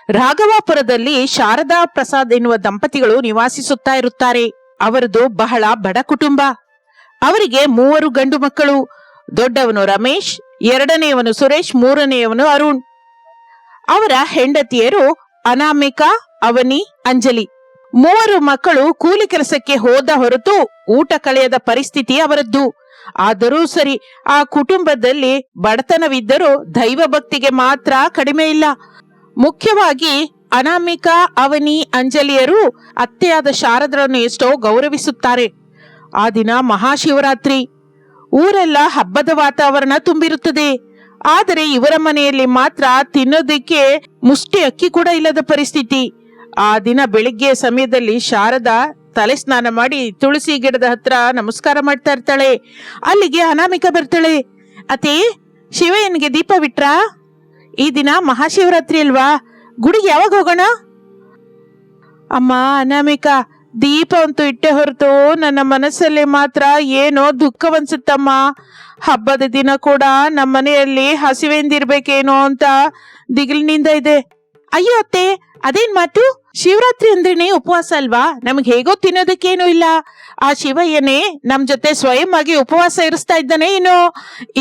ರಾಘವಾಪುರದಲ್ಲಿ ಶಾರದಾ ಪ್ರಸಾದ್ ಎನ್ನುವ ದಂಪತಿಗಳು ನಿವಾಸಿಸುತ್ತಾ ಇರುತ್ತಾರೆ. ಅವರದು ಬಹಳ ಬಡ ಕುಟುಂಬ. ಅವರಿಗೆ 3 ಗಂಡು ಮಕ್ಕಳು. ದೊಡ್ಡವನು ರಮೇಶ್, ಎರಡನೆಯವನು ಸುರೇಶ್, ಮೂರನೆಯವನು ಅರುಣ್. ಅವರ ಹೆಂಡತಿಯರು ಅನಾಮಿಕಾ, ಅವನಿ, ಅಂಜಲಿ. 3 ಮಕ್ಕಳು ಕೂಲಿ ಕೆಲಸಕ್ಕೆ ಹೋದ ಹೊರತು ಊಟ ಕಳೆಯದ ಪರಿಸ್ಥಿತಿ ಅವರದ್ದು. ಆದರೂ ಸರಿ, ಆ ಕುಟುಂಬದಲ್ಲಿ ಬಡತನವಿದ್ದರೂ ದೈವ ಭಕ್ತಿಗೆ ಮಾತ್ರ ಕಡಿಮೆ ಇಲ್ಲ. ಮುಖ್ಯವಾಗಿ ಅನಾಮಿಕಾ, ಅವನಿ, ಅಂಜಲಿಯರು ಅತ್ತೆಯಾದ ಶಾರದರನ್ನು ಎಷ್ಟೋ ಗೌರವಿಸುತ್ತಾರೆ. ಆ ದಿನ ಮಹಾಶಿವರಾತ್ರಿ. ಊರೆಲ್ಲ ಹಬ್ಬದ ವಾತಾವರಣ ತುಂಬಿರುತ್ತದೆ. ಆದರೆ ಇವರ ಮನೆಯಲ್ಲಿ ಮಾತ್ರ ತಿನ್ನೋದಕ್ಕೆ ಮುಷ್ಟಿ ಅಕ್ಕಿ ಕೂಡ ಇಲ್ಲದ ಪರಿಸ್ಥಿತಿ. ಆ ದಿನ ಬೆಳಿಗ್ಗೆ ಸಮಯದಲ್ಲಿ ಶಾರದಾ ತಲೆ ಸ್ನಾನ ಮಾಡಿ ತುಳಸಿ ಗಿಡದ ಹತ್ರ ನಮಸ್ಕಾರ ಮಾಡ್ತಾ ಇರ್ತಾಳೆ. ಅಲ್ಲಿಗೆ ಅನಾಮಿಕಾ ಬರ್ತಾಳೆ. ಅತ್ತೆ, ಶಿವಯ್ಯನಿಗೆ ದೀಪ ಬಿಟ್ರಾ? ಈ ದಿನ ಮಹಾಶಿವರಾತ್ರಿ ಅಲ್ವಾ, ಗುಡಿಗೆ ಯಾವಾಗ ಹೋಗೋಣ? ಅಮ್ಮ ಅನಾಮಿಕಾ, ದೀಪ ಅಂತೂ ಇಟ್ಟೆ ಹೊರತು ನನ್ನ ಮನಸ್ಸಲ್ಲಿ ಮಾತ್ರ ಏನೋ ದುಃಖವನ್ಸುತ್ತಮ್ಮ. ಹಬ್ಬದ ದಿನ ಕೂಡ ನಮ್ಮ ಮನೆಯಲ್ಲಿ ಹಸಿವೆಂದಿರ್ಬೇಕೇನೋ ಅಂತ ದಿಗಿಲಿನಿಂದ ಇದೆ. ಅಯ್ಯೋ ಅತ್ತೆ, ಅದೇನ್ ಮಾತು? ಶಿವರಾತ್ರಿ ಅಂದ್ರೇನೆ ಉಪವಾಸ ಅಲ್ವಾ? ನಮ್ಗೆ ಹೇಗೋ ತಿನ್ನೋದಕ್ಕೇನು ಇಲ್ಲ. ಆ ಶಿವಯ್ಯನೇ ನಮ್ ಜೊತೆ ಸ್ವಯಂ ಆಗಿ ಉಪವಾಸ ಇರಿಸ್ತಾ ಇದ್ದಾನೆ ಏನೋ.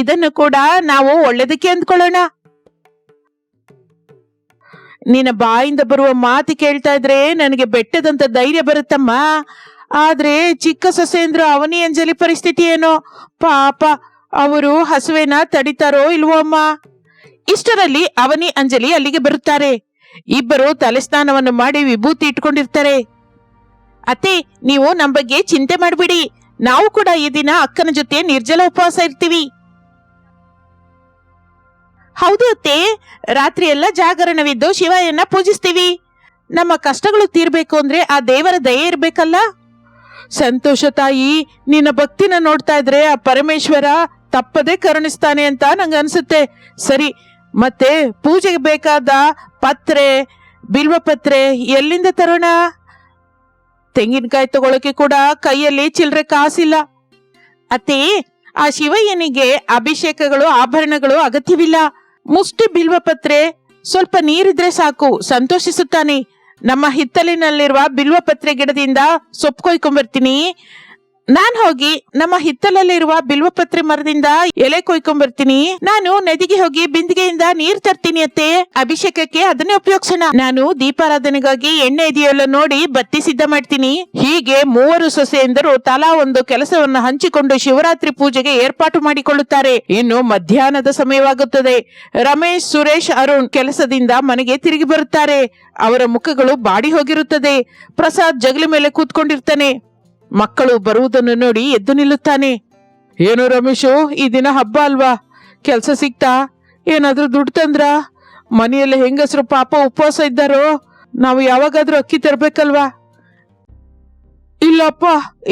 ಇದನ್ನು ಕೂಡ ನಾವು ಒಳ್ಳೇದಕ್ಕೆ ಅಂದ್ಕೊಳ್ಳೋಣ. ನಿನ್ನ ಬಾಯಿಂದ ಬರುವ ಮಾತು ಕೇಳ್ತಾ ಇದ್ರೆ ನನಗೆ ಬೆಟ್ಟದಂತ ಧೈರ್ಯ ಬರುತ್ತಮ್ಮ. ಆದ್ರೆ ಚಿಕ್ಕ ಸೊಸೆಂದ್ರ ಅವನಿ, ಅಂಜಲಿ ಪರಿಸ್ಥಿತಿ ಏನೋ. ಪಾಪ, ಅವರು ಹಸುವೆನ ತಡಿತಾರೋ ಇಲ್ವೋ ಅಮ್ಮ. ಇಷ್ಟರಲ್ಲಿ ಅವನಿ, ಅಂಜಲಿ ಅಲ್ಲಿಗೆ ಬರುತ್ತಾರೆ. ಇಬ್ಬರು ತಲೆಸ್ನಾನವನ್ನು ಮಾಡಿ ವಿಭೂತಿ ಇಟ್ಕೊಂಡಿರ್ತಾರೆ. ಅತ್ತೆ, ನೀವು ನಮ್ಮ ಬಗ್ಗೆ ಚಿಂತೆ ಮಾಡ್ಬಿಡಿ. ನಾವು ಕೂಡ ಈ ದಿನ ಅಕ್ಕನ ಜೊತೆ ನಿರ್ಜಲ ಉಪವಾಸ ಇರ್ತೀವಿ. ಹೌದು ಅತ್ತೆ, ರಾತ್ರಿ ಎಲ್ಲ ಜಾಗರಣವಿದ್ದು ಶಿವಯ್ಯನ ಪೂಜಿಸ್ತೀವಿ. ನಮ್ಮ ಕಷ್ಟಗಳು ತೀರ್ಬೇಕು ಅಂದ್ರೆ ಆ ದೇವರ ದಯೆ ಇರ್ಬೇಕಲ್ಲ. ಸಂತೋಷ ತಾಯಿ, ನಿನ್ನ ಭಕ್ತಿನ ನೋಡ್ತಾ ಇದ್ರೆ ಆ ಪರಮೇಶ್ವರ ತಪ್ಪದೆ ಕರುಣಿಸ್ತಾನೆ ಅಂತ ನಂಗೆ ಅನ್ಸುತ್ತೆ. ಸರಿ, ಮತ್ತೆ ಪೂಜೆಗೆ ಬೇಕಾದ ಪತ್ರೆ, ಬಿಲ್ವಪತ್ರೆ ಎಲ್ಲಿಂದ ತರೋಣ? ತೆಂಗಿನಕಾಯಿ ತಗೊಳಕ್ಕೆ ಕೂಡ ಕೈಯಲ್ಲಿ ಚಿಲ್ಲರೆ ಕಾಸಿಲ್ಲ. ಅತ್ತೆ, ಆ ಶಿವಯ್ಯನಿಗೆ ಅಭಿಷೇಕಗಳು, ಆಭರಣಗಳು ಅಗತ್ಯವಿಲ್ಲ. ಮುಷ್ಟಿ ಬಿಲ್ವಪತ್ರೆ, ಸ್ವಲ್ಪ ನೀರಿದ್ರೆ ಸಾಕು, ಸಂತೋಷಿಸುತ್ತಾನೆ. ನಮ್ಮ ಹಿತ್ತಲಿನಲ್ಲಿರುವ ಬಿಲ್ವಪತ್ರೆ ಗಿಡದಿಂದ ಸೊಪ್ಪು ಕೊಯ್ಕೊಂಡ್ಬರ್ತೀನಿ. ನಾನ್ ಹೋಗಿ ನಮ್ಮ ಹಿತ್ತಲಲ್ಲಿರುವ ಬಿಲ್ವಪತ್ರೆ ಮರದಿಂದ ಎಲೆ ಕೊಯ್ಕೊಂಡ್ಬರ್ತೀನಿ. ನಾನು ನದಿಗೆ ಹೋಗಿ ಬಿಂದಿಗೆಯಿಂದ ನೀರ್ ತರ್ತೀನಿ ಅತ್ತೆ. ಅಭಿಷೇಕಕ್ಕೆ ಅದನ್ನೇ ಉಪಯೋಗಿಸೋಣ. ನಾನು ದೀಪಾರಾಧನೆಗಾಗಿ ಎಣ್ಣೆ ಇದೆಯಲ್ಲ ನೋಡಿ ಬತ್ತಿ ಸಿದ್ಧ ಮಾಡ್ತೀನಿ. ಹೀಗೆ 3 ಸೊಸೆಯಂದರು ತಲಾ ಒಂದು ಕೆಲಸವನ್ನು ಹಂಚಿಕೊಂಡು ಶಿವರಾತ್ರಿ ಪೂಜೆಗೆ ಏರ್ಪಾಟು ಮಾಡಿಕೊಳ್ಳುತ್ತಾರೆ. ಇನ್ನು ಮಧ್ಯಾಹ್ನದ ಸಮಯವಾಗುತ್ತದೆ. ರಮೇಶ್, ಸುರೇಶ್, ಅರುಣ್ ಕೆಲಸದಿಂದ ಮನೆಗೆ ತಿರುಗಿ ಬರುತ್ತಾರೆ. ಅವರ ಮುಖಗಳು ಬಾಡಿ ಹೋಗಿರುತ್ತದೆ. ಪ್ರಸಾದ್ ಜಗಲಿ ಮೇಲೆ ಕೂತ್ಕೊಂಡಿರ್ತಾನೆ. ಮಕ್ಕಳು ಬರುವುದನ್ನು ನೋಡಿ ಎದ್ದು ನಿಲ್ಲುತ್ತಾನೆ. ಏನು ರಮೇಶು, ಈ ದಿನ ಹಬ್ಬ ಅಲ್ವಾ, ಕೆಲ್ಸ ಸಿಕ್ತಾ? ಏನಾದ್ರೂ ದುಡ್ಡು ತಂದ್ರ? ಮನೆಯಲ್ಲಿ ಹೆಂಗಸರು ಪಾಪ ಉಪವಾಸ ಇದ್ದಾರೋ, ನಾವು ಯಾವಾಗಾದ್ರೂ ಅಕ್ಕಿ ತರ್ಬೇಕಲ್ವಾ? ಇಲ್ಲಪ್ಪ,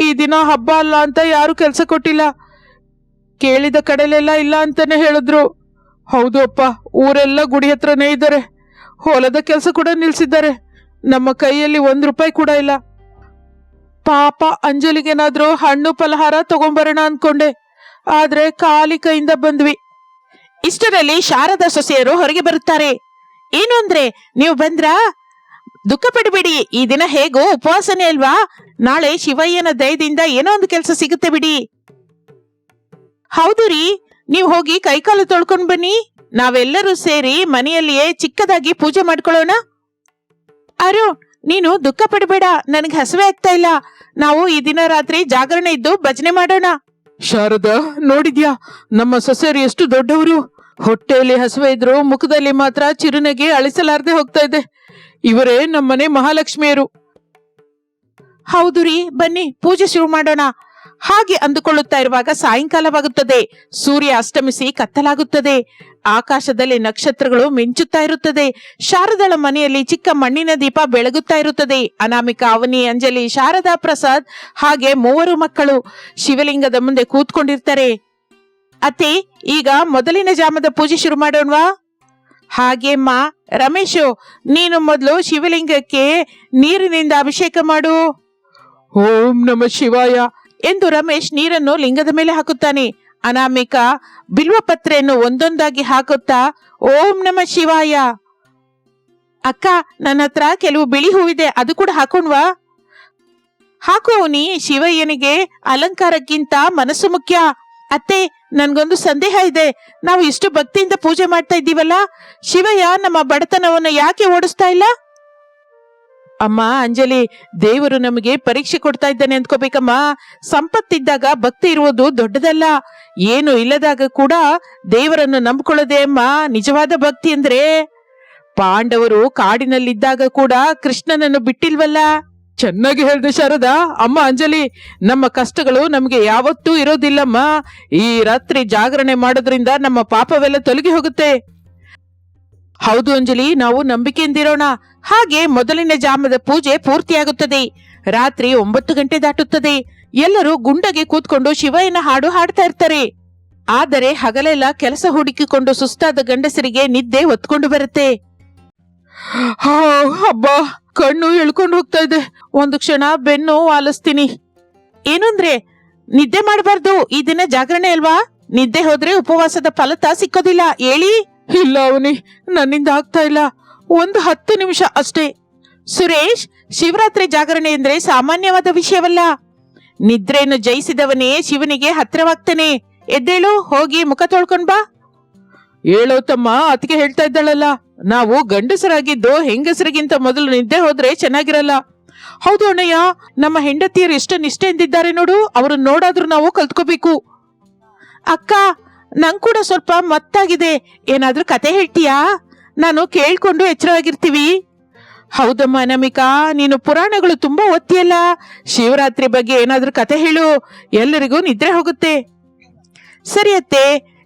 ಈ ದಿನ ಹಬ್ಬ ಅಲ್ಲ ಅಂತ ಯಾರು ಕೆಲ್ಸ ಕೊಟ್ಟಿಲ್ಲ. ಕೇಳಿದ ಕಡೆಲೆಲ್ಲ ಇಲ್ಲ ಅಂತಾನೆ ಹೇಳಿದ್ರು. ಹೌದು ಅಪ್ಪ, ಊರೆಲ್ಲ ಗುಡಿ ಹತ್ರನೇ ಇದ್ದಾರೆ. ಹೊಲದ ಕೆಲಸ ಕೂಡ ನಿಲ್ಸಿದ್ದಾರೆ. ನಮ್ಮ ಕೈಯಲ್ಲಿ 1 ರೂಪಾಯಿ ಕೂಡ ಇಲ್ಲ. ಪಾಪ ಅಂಜಲಿಗೇನಾದ್ರೂ ಹಣ್ಣು ಫಲಹಾರ ತಗೊಂಬರೋಣ ಅನ್ಕೊಂಡೆ, ಆದ್ರೆ ಖಾಲಿ ಕೈಯಿಂದ ಬಂದ್ವಿ. ಇಷ್ಟರಲ್ಲಿ ಶಾರದಾ ಸೊಸೆಯರು ಹೊರಗೆ ಬರುತ್ತಾರೆ. ಏನು ಅಂದ್ರೆ, ನೀವು ಬಂದ್ರಾ? ದುಃಖ ಪಡಬೇಡಿ, ಈ ದಿನ ಹೇಗೋ ಉಪವಾಸನೆ ಅಲ್ವಾ, ನಾಳೆ ಶಿವಯ್ಯನ ದಯದಿಂದ ಏನೋ ಒಂದು ಕೆಲಸ ಸಿಗುತ್ತೆ ಬಿಡಿ. ಹೌದು ರೀ, ನೀವು ಹೋಗಿ ಕೈಕಾಲು ತೊಳ್ಕೊಂಡ್ ಬನ್ನಿ. ನಾವೆಲ್ಲರೂ ಸೇರಿ ಮನೆಯಲ್ಲಿಯೇ ಚಿಕ್ಕದಾಗಿ ಪೂಜೆ ಮಾಡ್ಕೊಳ್ಳೋಣ. ಅರುಣ್, ನೀನು ದುಃಖ ಪಡಬೇಡ, ನನಗೆ ಹಸಿವೆ ಆಗ್ತಾ ಇಲ್ಲ. ನಾವು ಈ ದಿನ ರಾತ್ರಿ ಜಾಗರಣೆ ಇದ್ದು ಭಜನೆ ಮಾಡೋಣ. ಶಾರದಾ, ನೋಡಿದ್ಯಾ ನಮ್ಮ ಸೊಸೆಯರು ಎಷ್ಟು ದೊಡ್ಡವರು? ಹೊಟ್ಟೆಯಲ್ಲಿ ಹಸಿವೆ ಇದ್ರು ಮುಖದಲ್ಲಿ ಮಾತ್ರ ಚಿರುನಗೆ ಅಳಿಸಲಾರದೆ ಹೋಗ್ತಾ ಇದೆ. ಇವರೇ ನಮ್ಮನೆ ಮಹಾಲಕ್ಷ್ಮಿಯರು. ಹೌದು ರೀ, ಬನ್ನಿ ಪೂಜೆ ಶುರು ಮಾಡೋಣ. ಹಾಗೆ ಅಂದುಕೊಳ್ಳುತ್ತಾ ಇರುವಾಗ ಸಾಯಂಕಾಲವಾಗುತ್ತದೆ. ಸೂರ್ಯ ಅಸ್ತಮಿಸಿ ಕತ್ತಲಾಗುತ್ತದೆ. ಆಕಾಶದಲ್ಲಿ ನಕ್ಷತ್ರಗಳು ಮಿಂಚುತ್ತಾ ಇರುತ್ತದೆ. ಶಾರದಳ ಮನೆಯಲ್ಲಿ ಚಿಕ್ಕ ಮಣ್ಣಿನ ದೀಪ ಬೆಳಗುತ್ತಾ ಇರುತ್ತದೆ. ಅನಾಮಿಕಾ, ಅವನಿ, ಅಂಜಲಿ, ಶಾರದಾ, ಪ್ರಸಾದ್ ಹಾಗೆ 3 ಮಕ್ಕಳು ಶಿವಲಿಂಗದ ಮುಂದೆ ಕೂತ್ಕೊಂಡಿರ್ತಾರೆ. ಅತ್ತೆ, ಈಗ ಮೊದಲಿನ ಜಾಮದ ಪೂಜೆ ಶುರು ಮಾಡೋಣವಾ? ಹಾಗೆಮ್ಮ. ರಮೇಶು, ನೀನು ಮೊದಲು ಶಿವಲಿಂಗಕ್ಕೆ ನೀರಿನಿಂದ ಅಭಿಷೇಕ ಮಾಡು. ಓಂ ನಮ ಶಿವಾಯ ಎಂದು ರಮೇಶ್ ನೀರನ್ನು ಲಿಂಗದ ಮೇಲೆ ಹಾಕುತ್ತಾನೆ. ಅನಾಮಿಕಾ ಬಿಲ್ವಪತ್ರೆಯನ್ನು ಒಂದೊಂದಾಗಿ ಹಾಕುತ್ತಾ ಓಂ ನಮ ಶಿವಾಯ. ಅಕ್ಕ, ನನ್ನ ಹತ್ರ ಕೆಲವು ಬಿಳಿ ಹೂವಿದೆ, ಅದು ಕೂಡ ಹಾಕೋಣ್ವಾ? ಹಾಕು ಅವನಿ. ಶಿವಯ್ಯನಿಗೆ ಅಲಂಕಾರಕ್ಕಿಂತ ಮನಸ್ಸು ಮುಖ್ಯ. ಅತ್ತೆ, ನನ್ಗೊಂದು ಸಂದೇಹ ಇದೆ. ನಾವು ಇಷ್ಟು ಭಕ್ತಿಯಿಂದ ಪೂಜೆ ಮಾಡ್ತಾ ಇದ್ದೀವಲ್ಲ, ಶಿವಯ್ಯ ನಮ್ಮ ಬಡತನವನ್ನ ಯಾಕೆ ಓಡಿಸ್ತಾ ಇಲ್ಲ? ಅಮ್ಮ ಅಂಜಲಿ, ದೇವರು ನಮಗೆ ಪರೀಕ್ಷೆ ಕೊಡ್ತಾ ಇದ್ದಾನೆ ಅಂದ್ಕೋಬೇಕಮ್ಮ. ಸಂಪತ್ತಿದ್ದಾಗ ಭಕ್ತಿ ಇರುವುದು ದೊಡ್ಡದಲ್ಲ, ಏನು ಇಲ್ಲದಾಗ ಕೂಡ ದೇವರನ್ನು ನಂಬಿಕೊಳ್ಳೋದೇ ಅಮ್ಮ ನಿಜವಾದ ಭಕ್ತಿ ಅಂದ್ರೆ. ಪಾಂಡವರು ಕಾಡಿನಲ್ಲಿದ್ದಾಗ ಕೂಡ ಕೃಷ್ಣನನ್ನು ಬಿಟ್ಟಿಲ್ವಲ್ಲ. ಚೆನ್ನಾಗಿ ಹೇಳ್ದೆ ಶಾರದಾ. ಅಮ್ಮ ಅಂಜಲಿ, ನಮ್ಮ ಕಷ್ಟಗಳು ನಮ್ಗೆ ಯಾವತ್ತೂ ಇರೋದಿಲ್ಲಮ್ಮ. ಈ ರಾತ್ರಿ ಜಾಗರಣೆ ಮಾಡೋದ್ರಿಂದ ನಮ್ಮ ಪಾಪವೆಲ್ಲ ತೊಲಗಿ ಹೋಗುತ್ತೆ. ಹೌದು ಅಂಜಲಿ, ನಾವು ನಂಬಿಕೆಯಿಂದಿರೋಣ. ಹಾಗೆ ಮೊದಲನೇ ಜಾಮದ ಪೂಜೆ ಪೂರ್ತಿಯಾಗುತ್ತದೆ. ರಾತ್ರಿ 9 ಗಂಟೆ ದಾಟುತ್ತದೆ. ಎಲ್ಲರೂ ಗುಂಡಗೆ ಕೂತ್ಕೊಂಡು ಶಿವಯ್ಯನ ಹಾಡು ಹಾಡ್ತಾ ಇರ್ತಾರೆ. ಆದರೆ ಹಗಲೆಲ್ಲ ಕೆಲಸ ಹುಡುಕಿಕೊಂಡು ಸುಸ್ತಾದ ಗಂಡಸರಿಗೆ ನಿದ್ದೆ ಹೊತ್ಕೊಂಡು ಬರುತ್ತೆ. ಹಬ್ಬಾ, ಕಣ್ಣು ಎಳ್ಕೊಂಡು ಹೋಗ್ತಾ ಇದೆ. ಒಂದು ಕ್ಷಣ ಬೆನ್ನು ವಾಲಿಸ್ತೀನಿ. ಏನಂದ್ರೆ ನಿದ್ದೆ ಮಾಡಬಾರ್ದು, ಈ ದಿನ ಜಾಗರಣೆ ಅಲ್ವಾ? ನಿದ್ದೆ ಹೋದ್ರೆ ಉಪವಾಸದ ಫಲತ ಸಿಕ್ಕೋದಿಲ್ಲ. ಹೇಳಿ. ಇಲ್ಲ ಅವನಿ, ನನ್ನಿಂದ ಆಗ್ತಾ ಇಲ್ಲ. ಒಂದು 10 ನಿಮಿಷ ಅಷ್ಟೇ. ಸುರೇಶ್, ಶಿವರಾತ್ರಿ ಜಾಗರಣೆ ಅಂದ್ರೆ ಸಾಮಾನ್ಯವಾದ ವಿಷಯವಲ್ಲ. ನಿದ್ರೆಯನ್ನು ಜಯಿಸಿದವನೇ ಶಿವನಿಗೆ ಹತ್ತಿರವಾಗ್ತಾನೆ. ಎದ್ದೇಳು, ಹೋಗಿ ಮುಖ ತೊಳ್ಕೊಂಡ್ ಬಾ. ಹೇಳೋ ತಮ್ಮ, ಅದಕ್ಕೆ ಹೇಳ್ತಾ ಇದ್ದಾಳಲ್ಲ, ನಾವು ಗಂಡಸರಾಗಿದ್ದು ಹೆಂಗಸರಿಗಿಂತ ಮೊದಲು ನಿದ್ದೆ ಹೋದ್ರೆ ಚೆನ್ನಾಗಿರಲ್ಲ. ಹೌದು ಅಣ್ಣಯ್ಯ, ನಮ್ಮ ಹೆಂಡತಿಯರು ಎಷ್ಟು ನಿಷ್ಠೆಯಿಂದಿದ್ದಾರೆ ನೋಡು. ಅವ್ರನ್ನ ನೋಡಾದ್ರೂ ನಾವು ಕಲ್ತ್ಕೋಬೇಕು. ಅಕ್ಕ, ನಂಗ್ ಕೂಡ ಸ್ವಲ್ಪ ಮತ್ತಾಗಿದೆ. ಏನಾದ್ರೂ ಕತೆ ಹೇಳ್ತೀಯಾ? ನಾನು ಕೇಳ್ಕೊಂಡು ಎಚ್ಚರವಾಗಿರ್ತೀವಿ. ಹೌದಮ್ಮ ಅನಾಮಿಕಾ, ನೀನು ಪುರಾಣಗಳು ತುಂಬಾ ಓದ್ತಿಯಲ್ಲ. ಶಿವರಾತ್ರಿ ಬಗ್ಗೆ ಏನಾದ್ರೂ ಕತೆ ಹೇಳು, ಎಲ್ಲರಿಗೂ ನಿದ್ರೆ ಹೋಗುತ್ತೆ. ಸರಿ ಅತ್ತೆ,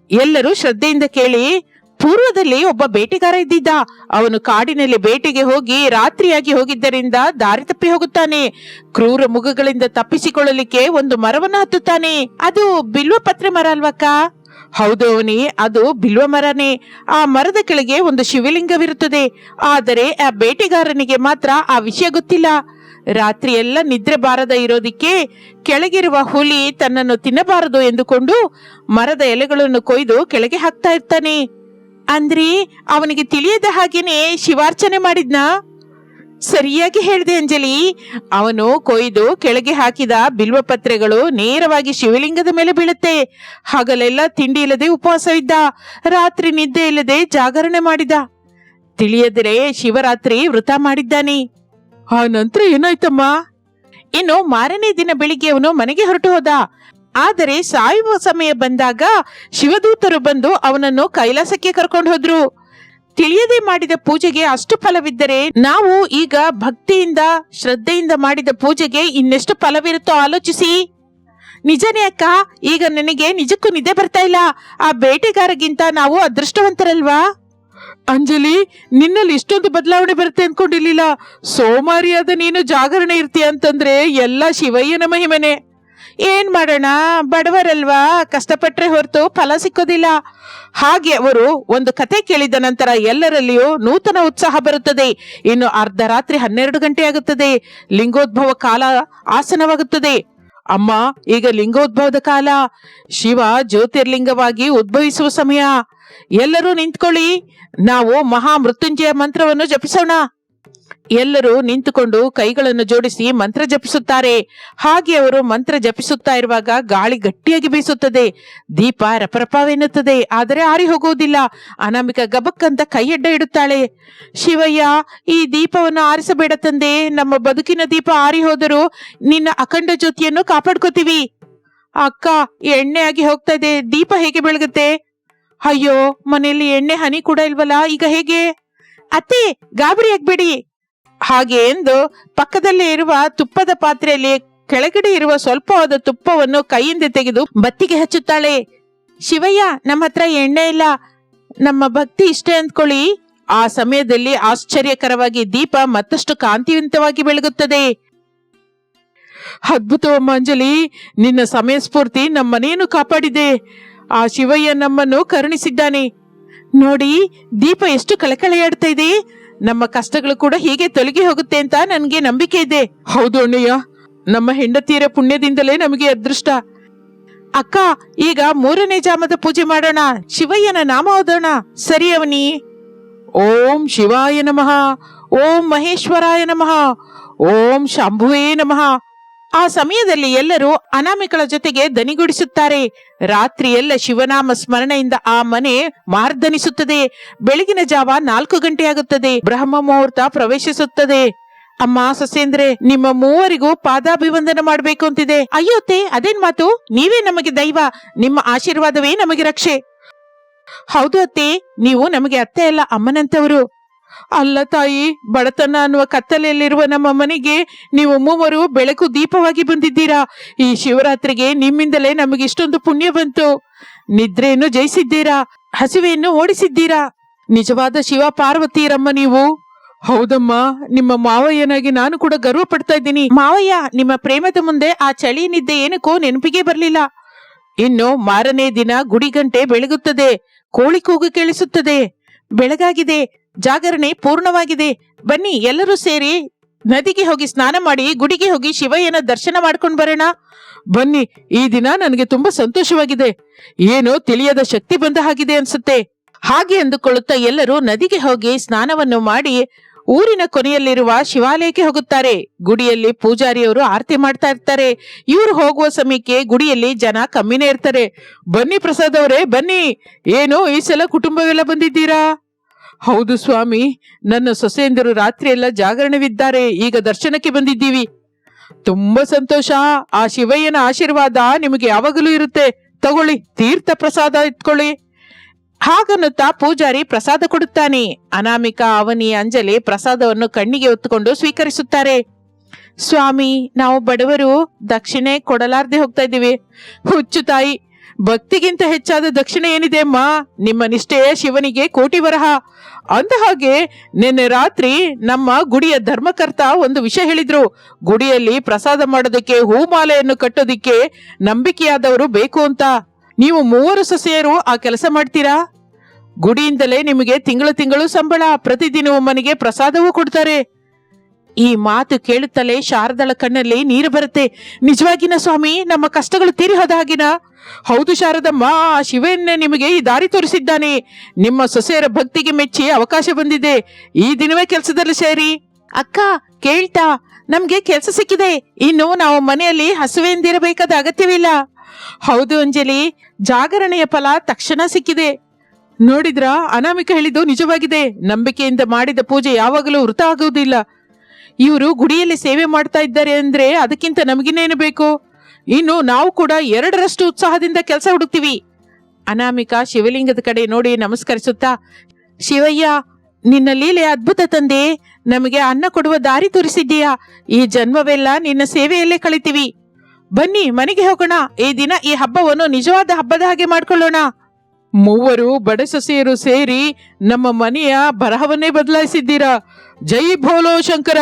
ಎಲ್ಲರೂ ಶ್ರದ್ಧೆಯಿಂದ ಕೇಳಿ. ಪೂರ್ವದಲ್ಲಿ ಒಬ್ಬ ಬೇಟೆಗಾರ ಇದ್ದಿದ್ದ. ಅವನು ಕಾಡಿನಲ್ಲಿ ಬೇಟೆಗೆ ಹೋಗಿ ರಾತ್ರಿಯಾಗಿ ಹೋಗಿದ್ದರಿಂದ ದಾರಿ ತಪ್ಪಿ ಹೋಗುತ್ತಾನೆ. ಕ್ರೂರ ಮುಖಗಳಿಂದ ತಪ್ಪಿಸಿಕೊಳ್ಳಲಿಕ್ಕೆ ಒಂದು ಮರವನ್ನು ಹತ್ತುತ್ತಾನೆ. ಅದು ಬಿಲ್ವಪತ್ರೆ ಮರ ಅಲ್ವಕ್ಕ? ಹೌದು ಅವನಿ, ಅದು ಬಿಲ್ವ ಮರನೇ. ಆ ಮರದ ಕೆಳಗೆ ಒಂದು ಶಿವಲಿಂಗವಿರುತ್ತದೆ. ಆದರೆ ಆ ಬೇಟೆಗಾರನಿಗೆ ಮಾತ್ರ ಆ ವಿಷಯ ಗೊತ್ತಿಲ್ಲ. ರಾತ್ರಿ ಎಲ್ಲ ನಿದ್ರೆ ಬಾರದ ಇರೋದಿಕ್ಕೆ ಕೆಳಗಿರುವ ಹುಲಿ ತನ್ನನ್ನು ತಿನ್ನಬಾರದು ಎಂದುಕೊಂಡು ಮರದ ಎಲೆಗಳನ್ನು ಕೊಯ್ದು ಕೆಳಗೆ ಹಾಕ್ತಾ ಇರ್ತಾನೆ. ಅಂದ್ರಿ ಅವನಿಗೆ ತಿಳಿಯದ ಹಾಗೇನೆ ಶಿವಾರ್ಚನೆ ಮಾಡಿದ್ನಾ? ಸರಿಯಾಗಿ ಹೇಳಿದೆ ಅಂಜಲಿ. ಅವನು ಕೊಯ್ದು ಕೆಳಗೆ ಹಾಕಿದ ಬಿಲ್ವಪತ್ರೆಗಳು ನೇರವಾಗಿ ಶಿವಲಿಂಗದ ಮೇಲೆ ಬೀಳುತ್ತೆ. ಹಗಲೆಲ್ಲ ತಿಂಡಿ ಇಲ್ಲದೆ ಉಪವಾಸವಿದ್ದ. ರಾತ್ರಿ ನಿದ್ದೆ ಇಲ್ಲದೆ ಜಾಗರಣೆ ಮಾಡಿದ. ತಿಳಿಯದರೆ ಶಿವರಾತ್ರಿ ವೃತ ಮಾಡಿದ್ದಾನೆ. ಆ ನಂತರ ಏನಾಯ್ತಮ್ಮ? ಇನ್ನು ಮಾರನೇ ದಿನ ಬೆಳಿಗ್ಗೆ ಅವನು ಮನೆಗೆ ಹೊರಟು ಹೋದ. ಆದರೆ ಸಾಯುವ ಸಮಯ ಬಂದಾಗ ಶಿವದೂತರು ಬಂದು ಅವನನ್ನು ಕೈಲಾಸಕ್ಕೆ ಕರ್ಕೊಂಡು ಹೋದ್ರು. ತಿಳಿಯದೆ ಮಾಡಿದ ಪೂಜೆಗೆ ಅಷ್ಟು ಫಲವಿದ್ದರೆ ನಾವು ಈಗ ಭಕ್ತಿಯಿಂದ ಶ್ರದ್ಧೆಯಿಂದ ಮಾಡಿದ ಪೂಜೆಗೆ ಇನ್ನೆಷ್ಟು ಫಲವಿರುತ್ತೋ ಆಲೋಚಿಸಿ. ನಿಜನೇ ಅಕ್ಕ, ಈಗ ನನಗೆ ನಿಜಕ್ಕೂ ನಿದ್ದೆ ಬರ್ತಾ ಇಲ್ಲ. ಆ ಬೇಟೆಗಾರಗಿಂತ ನಾವು ಅದೃಷ್ಟವಂತರಲ್ವಾ? ಅಂಜಲಿ, ನಿನ್ನಲ್ಲಿ ಇಷ್ಟೊಂದು ಬದಲಾವಣೆ ಬರುತ್ತೆ ಅನ್ಕೊಂಡಿರ್ಲಿಲ್ಲ. ಸೋಮಾರಿಯಾದ ನೀನು ಜಾಗರಣೆ ಇರ್ತೀಯ ಅಂತಂದ್ರೆ ಎಲ್ಲ ಶಿವಯ್ಯನ ಮಹಿಮೆನೆ. ಏನ್ ಮಾಡೋಣ, ಬಡವರಲ್ವಾ, ಕಷ್ಟಪಟ್ರೆ ಹೊರತು ಫಲ ಸಿಕ್ಕೋದಿಲ್ಲ. ಹಾಗೆ ಅವರು ಒಂದು ಕತೆ ಕೇಳಿದ ನಂತರ ಎಲ್ಲರಲ್ಲಿಯೂ ನೂತನ ಉತ್ಸಾಹ ಬರುತ್ತದೆ. ಇನ್ನು ಅರ್ಧರಾತ್ರಿ 12 ಗಂಟೆ ಆಗುತ್ತದೆ. ಲಿಂಗೋದ್ಭವ ಕಾಲ ಆಸನವಾಗುತ್ತದೆ. ಅಮ್ಮ, ಈಗ ಲಿಂಗೋದ್ಭವದ ಕಾಲ. ಶಿವ ಜ್ಯೋತಿರ್ಲಿಂಗವಾಗಿ ಉದ್ಭವಿಸುವ ಸಮಯ. ಎಲ್ಲರೂ ನಿಂತ್ಕೊಳ್ಳಿ, ನಾವು ಮಹಾ ಮೃತ್ಯುಂಜಯ ಮಂತ್ರವನ್ನು ಜಪಿಸೋಣ. ಎಲ್ಲರೂ ನಿಂತುಕೊಂಡು ಕೈಗಳನ್ನು ಜೋಡಿಸಿ ಮಂತ್ರ ಜಪಿಸುತ್ತಾರೆ. ಹಾಗೆ ಅವರು ಮಂತ್ರ ಜಪಿಸುತ್ತಾ ಇರುವಾಗ ಗಾಳಿ ಗಟ್ಟಿಯಾಗಿ ಬೀಸುತ್ತದೆ. ದೀಪ ರಪರಪವೆನ್ನುತ್ತದೆ, ಆದರೆ ಆರಿ ಹೋಗುವುದಿಲ್ಲ. ಅನಾಮಿಕ ಗಬಕ್ಕಂತ ಕೈಯಡ್ಡ ಇಡುತ್ತಾಳೆ. ಶಿವಯ್ಯ, ಈ ದೀಪವನ್ನು ಆರಿಸಬೇಡ ತಂದೆ. ನಮ್ಮ ಬದುಕಿನ ದೀಪ ಆರಿ ಹೋದರೂ ನಿನ್ನ ಅಖಂಡ ಜ್ಯೋತಿಯನ್ನು ಕಾಪಾಡ್ಕೋತೀವಿ. ಅಕ್ಕ, ಎಣ್ಣೆ ಆಗಿ ಹೋಗ್ತಾ ಇದೆ, ದೀಪ ಹೇಗೆ ಬೆಳಗುತ್ತೆ? ಅಯ್ಯೋ, ಮನೆಯಲ್ಲಿ ಎಣ್ಣೆ ಹನಿ ಕೂಡ ಇಲ್ವಲ್ಲ, ಈಗ ಹೇಗೆ? ಅತ್ತೆ, ಗಾಬರಿ ಆಗ್ಬೇಡಿ. ಹಾಗೆ ಎಂದು ಪಕ್ಕದಲ್ಲೇ ಇರುವ ತುಪ್ಪದ ಪಾತ್ರೆಯಲ್ಲಿ ಕೆಳಗಡೆ ಇರುವ ಸ್ವಲ್ಪವಾದ ತುಪ್ಪವನ್ನು ಕೈಯಿಂದ ತೆಗೆದು ಬತ್ತಿಗೆ ಹಚ್ಚುತ್ತಾಳೆ. ಶಿವಯ್ಯ, ನಮ್ಮ ಹತ್ರ ಎಣ್ಣೆ ಇಲ್ಲ, ನಮ್ಮ ಭಕ್ತಿ ಇಷ್ಟೇ ಅಂದ್ಕೊಳ್ಳಿ. ಆ ಸಮಯದಲ್ಲಿ ಆಶ್ಚರ್ಯಕರವಾಗಿ ದೀಪ ಮತ್ತಷ್ಟು ಕಾಂತಿವಂತವಾಗಿ ಬೆಳಗುತ್ತದೆ. ಅದ್ಭುತವಮ್ಮ ಅಂಜಲಿ, ನಿನ್ನ ಸಮಯ ಸ್ಫೂರ್ತಿ ನಮ್ಮನೆಯನ್ನು ಕಾಪಾಡಿದೆ. ಆ ಶಿವಯ್ಯ ನಮ್ಮನ್ನು ಕರುಣಿಸಿದ್ದಾನೆ. ನೋಡಿ, ದೀಪ ಎಷ್ಟು ಕಳಕಳೆಯಾಡ್ತಾ ಇದೆ. ನಮ್ಮ ಕಷ್ಟಗಳು ಕೂಡ ಹೀಗೆ ತೊಲಗಿ ಹೋಗುತ್ತೆ ಅಂತ ನನ್ಗೆ ನಂಬಿಕೆ ಇದೆ. ಹೌದು ಅಣ್ಣಯ್ಯ, ನಮ್ಮ ಹೆಂಡತಿಯರ ಪುಣ್ಯದಿಂದಲೇ ನಮಗೆ ಅದೃಷ್ಟ. ಅಕ್ಕ, ಈಗ 3ನೇ ಜಾಮದ ಪೂಜೆ ಮಾಡೋಣ. ಶಿವಯ್ಯನ ನಾಮ ಓದೋಣ. ಸರಿ ಅವನಿ. ಓಂ ಶಿವಾಯ ನಮಃ, ಓಂ ಮಹೇಶ್ವರಾಯ ನಮಃ, ಓಂ ಶಂಭುವೇ ನಮಃ. ಆ ಸಮಯದಲ್ಲಿ ಎಲ್ಲರೂ ಅನಾಮಿಕಳ ಜೊತೆಗೆ ದನಿಗುಡಿಸುತ್ತಾರೆ. ರಾತ್ರಿ ಎಲ್ಲ ಶಿವನಾಮ ಸ್ಮರಣೆಯಿಂದ ಆ ಮನೆ ಮಾರ್ದನಿಸುತ್ತದೆ. ಬೆಳಗಿನ ಜಾವ 4 ಗಂಟೆಯಾಗುತ್ತದೆ. ಬ್ರಹ್ಮ ಮುಹೂರ್ತ ಪ್ರವೇಶಿಸುತ್ತದೆ. ಅಮ್ಮ ಸೊಸೇಂದ್ರೆ, ನಿಮ್ಮ ಮೂವರಿಗೂ ಪಾದಾಭಿವಂದನ ಮಾಡ್ಬೇಕು ಅಂತಿದೆ. ಅಯ್ಯೋತೆ, ಅದೇನ್ ಮಾತು? ನೀವೇ ನಮಗೆ ದೈವ, ನಿಮ್ಮ ಆಶೀರ್ವಾದವೇ ನಮಗೆ ರಕ್ಷೆ. ಹೌದು ಅತ್ತೆ, ನೀವು ನಮಗೆ ಅತ್ತೆ ಅಲ್ಲ, ಅಮ್ಮನಂತವರು. ಅಲ್ಲ ತಾಯಿ, ಬಡತನ ಅನ್ನುವ ಕತ್ತಲೆಯಲ್ಲಿರುವ ನಮ್ಮ ಮನೆಗೆ ನೀವು ಮೂವರು ಬೆಳಕು ದೀಪವಾಗಿ ಬಂದಿದ್ದೀರಾ. ಈ ಶಿವರಾತ್ರಿಗೆ ನಿಮ್ಮಿಂದಲೇ ನಮಗೆ ಇಷ್ಟೊಂದು ಪುಣ್ಯ ಬಂತು. ನಿದ್ರೆಯನ್ನು ಜಯಿಸಿದ್ದೀರಾ, ಹಸಿವೆಯನ್ನು ಓಡಿಸಿದ್ದೀರಾ. ನಿಜವಾದ ಶಿವ ಪಾರ್ವತಿಯರಮ್ಮ ನೀವು. ಹೌದಮ್ಮ, ನಿಮ್ಮ ಮಾವಯ್ಯನಾಗಿ ನಾನು ಕೂಡ ಗರ್ವ ಪಡ್ತಾ ಇದ್ದೀನಿ. ಮಾವಯ್ಯ, ನಿಮ್ಮ ಪ್ರೇಮದ ಮುಂದೆ ಆ ಚಳಿ ನಿದ್ದೆ ಏನಕ್ಕೋ ನೆನಪಿಗೆ ಬರಲಿಲ್ಲ. ಇನ್ನು ಮಾರನೇ ದಿನ ಗುಡಿ ಗಂಟೆ ಬೆಳಗುತ್ತದೆ, ಕೋಳಿ ಕೂಗು ಕೇಳಿಸುತ್ತದೆ. ಬೆಳಗಾಗಿದೆ, ಜಾಗರಣೆ ಪೂರ್ಣವಾಗಿದೆ. ಬನ್ನಿ, ಎಲ್ಲರೂ ಸೇರಿ ನದಿಗೆ ಹೋಗಿ ಸ್ನಾನ ಮಾಡಿ ಗುಡಿಗೆ ಹೋಗಿ ಶಿವಯ್ಯನ ದರ್ಶನ ಮಾಡ್ಕೊಂಡು ಬರೋಣ. ಬನ್ನಿ, ಈ ದಿನ ನನಗೆ ತುಂಬಾ ಸಂತೋಷವಾಗಿದೆ. ಏನೋ ತಿಳಿಯದ ಶಕ್ತಿ ಬಂದ ಹಾಗಿದೆ ಅನ್ಸುತ್ತೆ. ಹಾಗೆ ಅಂದುಕೊಳ್ಳುತ್ತಾ ಎಲ್ಲರೂ ನದಿಗೆ ಹೋಗಿ ಸ್ನಾನವನ್ನು ಮಾಡಿ ಊರಿನ ಕೊನೆಯಲ್ಲಿರುವ ಶಿವಾಲಯಕ್ಕೆ ಹೋಗುತ್ತಾರೆ. ಗುಡಿಯಲ್ಲಿ ಪೂಜಾರಿಯವರು ಆರತಿ ಮಾಡ್ತಾ ಇರ್ತಾರೆ. ಇವರು ಹೋಗುವ ಸಮಯಕ್ಕೆ ಗುಡಿಯಲ್ಲಿ ಜನ ಕಮ್ಮಿನೇ ಇರ್ತಾರೆ. ಬನ್ನಿ ಪ್ರಸಾದ್ ಅವರೇ, ಬನ್ನಿ. ಏನು ಈ ಸಲ ಕುಟುಂಬವೆಲ್ಲ ಬಂದಿದ್ದೀರಾ? ಹೌದು ಸ್ವಾಮಿ, ನನ್ನ ಸೊಸೆಯಂದರು ರಾತ್ರಿ ಎಲ್ಲ ಜಾಗರಣವಿದ್ದಾರೆ, ಈಗ ದರ್ಶನಕ್ಕೆ ಬಂದಿದ್ದೀವಿ. ತುಂಬಾ ಸಂತೋಷ. ಆ ಶಿವಯ್ಯನ ಆಶೀರ್ವಾದ ನಿಮಗೆ ಯಾವಾಗಲೂ ಇರುತ್ತೆ. ತಗೊಳ್ಳಿ, ತೀರ್ಥ ಪ್ರಸಾದ ಇಟ್ಕೊಳ್ಳಿ. ಹಾಗನ್ನುತ್ತಾ ಪೂಜಾರಿ ಪ್ರಸಾದ ಕೊಡುತ್ತಾನೆ. ಅನಾಮಿಕಾ, ಅವನಿ, ಅಂಜಲಿ ಪ್ರಸಾದವನ್ನು ಕಣ್ಣಿಗೆ ಹೊತ್ತುಕೊಂಡು ಸ್ವೀಕರಿಸುತ್ತಾರೆ. ಸ್ವಾಮಿ, ನಾವು ಬಡವರು, ದಕ್ಷಿಣೆ ಕೊಡಲಾರ್ದೆ ಹೋಗ್ತಾ ಇದ್ದೀವಿ. ಹುಚ್ಚು ತಾಯಿ, ಭಕ್ತಿಗಿಂತ ಹೆಚ್ಚಾದ ದಕ್ಷಿಣೆ ಏನಿದೆ ಅಮ್ಮ? ನಿಮ್ಮ ನಿಷ್ಠೆಯೇ ಶಿವನಿಗೆ ಕೋಟಿ ವರಹ. ಅಂದ ಹಾಗೆ ನಿನ್ನೆ ರಾತ್ರಿ ನಮ್ಮ ಗುಡಿಯ ಧರ್ಮಕರ್ತ ಒಂದು ವಿಷಯ ಹೇಳಿದ್ರು. ಗುಡಿಯಲ್ಲಿ ಪ್ರಸಾದ ಮಾಡೋದಕ್ಕೆ ಹೂಮಾಲೆಯನ್ನು ಕಟ್ಟೋದಿಕ್ಕೆ ನಂಬಿಕೆಯಾದವರು ಬೇಕು ಅಂತ. ನೀವು ಮೂವರು ಸೊಸೆಯರು ಆ ಕೆಲಸ ಮಾಡ್ತೀರಾ? ಗುಡಿಯಿಂದಲೇ ನಿಮಗೆ ತಿಂಗಳು ಸಂಬಳ, ಪ್ರತಿದಿನವೂ ಮನೆಗೆ ಪ್ರಸಾದವೂ ಕೊಡ್ತಾರೆ. ಈ ಮಾತು ಕೇಳುತ್ತಲೇ ಶಾರದಳ ಕಣ್ಣಲ್ಲಿ ನೀರು ಬರುತ್ತೆ. ನಿಜವಾಗಿನ ಸ್ವಾಮಿ, ನಮ್ಮ ಕಷ್ಟಗಳು ತೀರಿ ಹೋದ ಹಾಗಿನ? ಹೌದು ಶಾರದಮ್ಮ, ಆ ಶಿವನ್ನೇ ನಿಮಗೆ ಈ ದಾರಿ ತೋರಿಸಿದ್ದಾನೆ. ನಿಮ್ಮ ಸೊಸೆಯರ ಭಕ್ತಿಗೆ ಮೆಚ್ಚಿ ಅವಕಾಶ ಬಂದಿದೆ. ಈ ದಿನವೇ ಕೆಲಸದಲ್ಲಿ ಸೇರಿ. ಅಕ್ಕ ಕೇಳ್ತಾ, ನಮ್ಗೆ ಕೆಲಸ ಸಿಕ್ಕಿದೆ. ಇನ್ನು ನಾವು ಮನೆಯಲ್ಲಿ ಹಸುವೆಂದಿರಬೇಕಾದ ಅಗತ್ಯವಿಲ್ಲ. ಹೌದು ಅಂಜಲಿ, ಜಾಗರಣೆಯ ಫಲ ತಕ್ಷಣ ಸಿಕ್ಕಿದೆ. ನೋಡಿದ್ರಾ, ಅನಾಮಿಕ ಹೇಳಿದ್ದು ನಿಜವಾಗಿದೆ. ನಂಬಿಕೆಯಿಂದ ಮಾಡಿದ ಪೂಜೆ ಯಾವಾಗಲೂ ವೃತ ಆಗುವುದಿಲ್ಲ. ಇವರು ಗುಡಿಯಲ್ಲಿ ಸೇವೆ ಮಾಡ್ತಾ ಇದ್ದಾರೆ ಅಂದ್ರೆ ಅದಕ್ಕಿಂತ ನಮಗಿನ್ನೇನು ಬೇಕು? ಇನ್ನು ನಾವು ಕೂಡ 2ರಷ್ಟು ಉತ್ಸಾಹದಿಂದ ಕೆಲಸ ಹುಡುಕ್ತೀವಿ. ಅನಾಮಿಕಾ ಶಿವಲಿಂಗದ ಕಡೆ ನೋಡಿ ನಮಸ್ಕರಿಸುತ್ತಾ, ಶಿವಯ್ಯ, ನಿನ್ನ ಲೀಲೆ ಅದ್ಭುತ ತಂದೆ. ನಮಗೆ ಅನ್ನ ಕೊಡುವ ದಾರಿ ತೋರಿಸಿದ್ದೀಯಾ. ಈ ಜನ್ಮವೆಲ್ಲ ನಿನ್ನ ಸೇವೆಯಲ್ಲೇ ಕಳಿತೀವಿ. ಬನ್ನಿ, ಮನೆಗೆ ಹೋಗೋಣ. ಈ ದಿನ ಈ ಹಬ್ಬವನ್ನು ನಿಜವಾದ ಹಬ್ಬದ ಹಾಗೆ ಮಾಡ್ಕೊಳ್ಳೋಣ. ಮೂವರು ಬಡ ಸೊಸೆಯರು ಸೇರಿ ನಮ್ಮ ಮನೆಯ ಬರಹವನ್ನೇ ಬದಲಾಯಿಸಿದ್ದೀರಾ. ಜೈ ಭೋಲೋ ಶಂಕರ,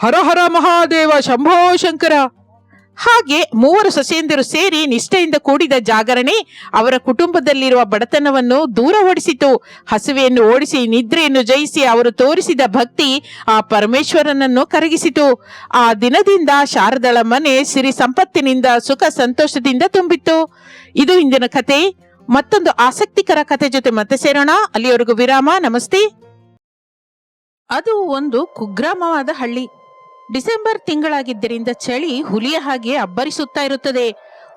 ಹರ ಹರ ಮಹಾದೇವ, ಶಂಭೋ ಶಂಕರ. ಹಾಗೆ ಮೂವರು ಸೊಸೆಯಂದಿರು ಸೇರಿ ನಿಷ್ಠೆಯಿಂದ ಕೂಡಿದ ಜಾಗರಣೆ ಅವರ ಕುಟುಂಬದಲ್ಲಿರುವ ಬಡತನವನ್ನು ದೂರ ಓಡಿಸಿತು. ಹಸುವೆಯನ್ನು ಓಡಿಸಿ ನಿದ್ರೆಯನ್ನು ಜಯಿಸಿ ಅವರು ತೋರಿಸಿದ ಭಕ್ತಿ ಆ ಪರಮೇಶ್ವರನನ್ನು ಕರಗಿಸಿತು. ಆ ದಿನದಿಂದ ಶಾರದಳ ಮನೆ ಸಿರಿ ಸಂಪತ್ತಿನಿಂದ ಸುಖ ಸಂತೋಷದಿಂದ ತುಂಬಿತ್ತು. ಇದು ಇಂದಿನ ಕತೆ. ಮತ್ತೊಂದು ಆಸಕ್ತಿಕರ ಕತೆ ಜೊತೆ ಮತ್ತೆ ಸೇರೋಣ. ಅಲ್ಲಿಯವರೆಗೂ ವಿರಾಮ. ನಮಸ್ತೆ. ಅದು ಒಂದು ಕುಗ್ರಾಮವಾದ ಹಳ್ಳಿ. ಡಿಸೆಂಬರ್ ತಿಂಗಳಾಗಿದ್ದರಿಂದ ಚಳಿ ಹುಲಿಯ ಹಾಗೆ ಅಬ್ಬರಿಸುತ್ತಾ ಇರುತ್ತದೆ.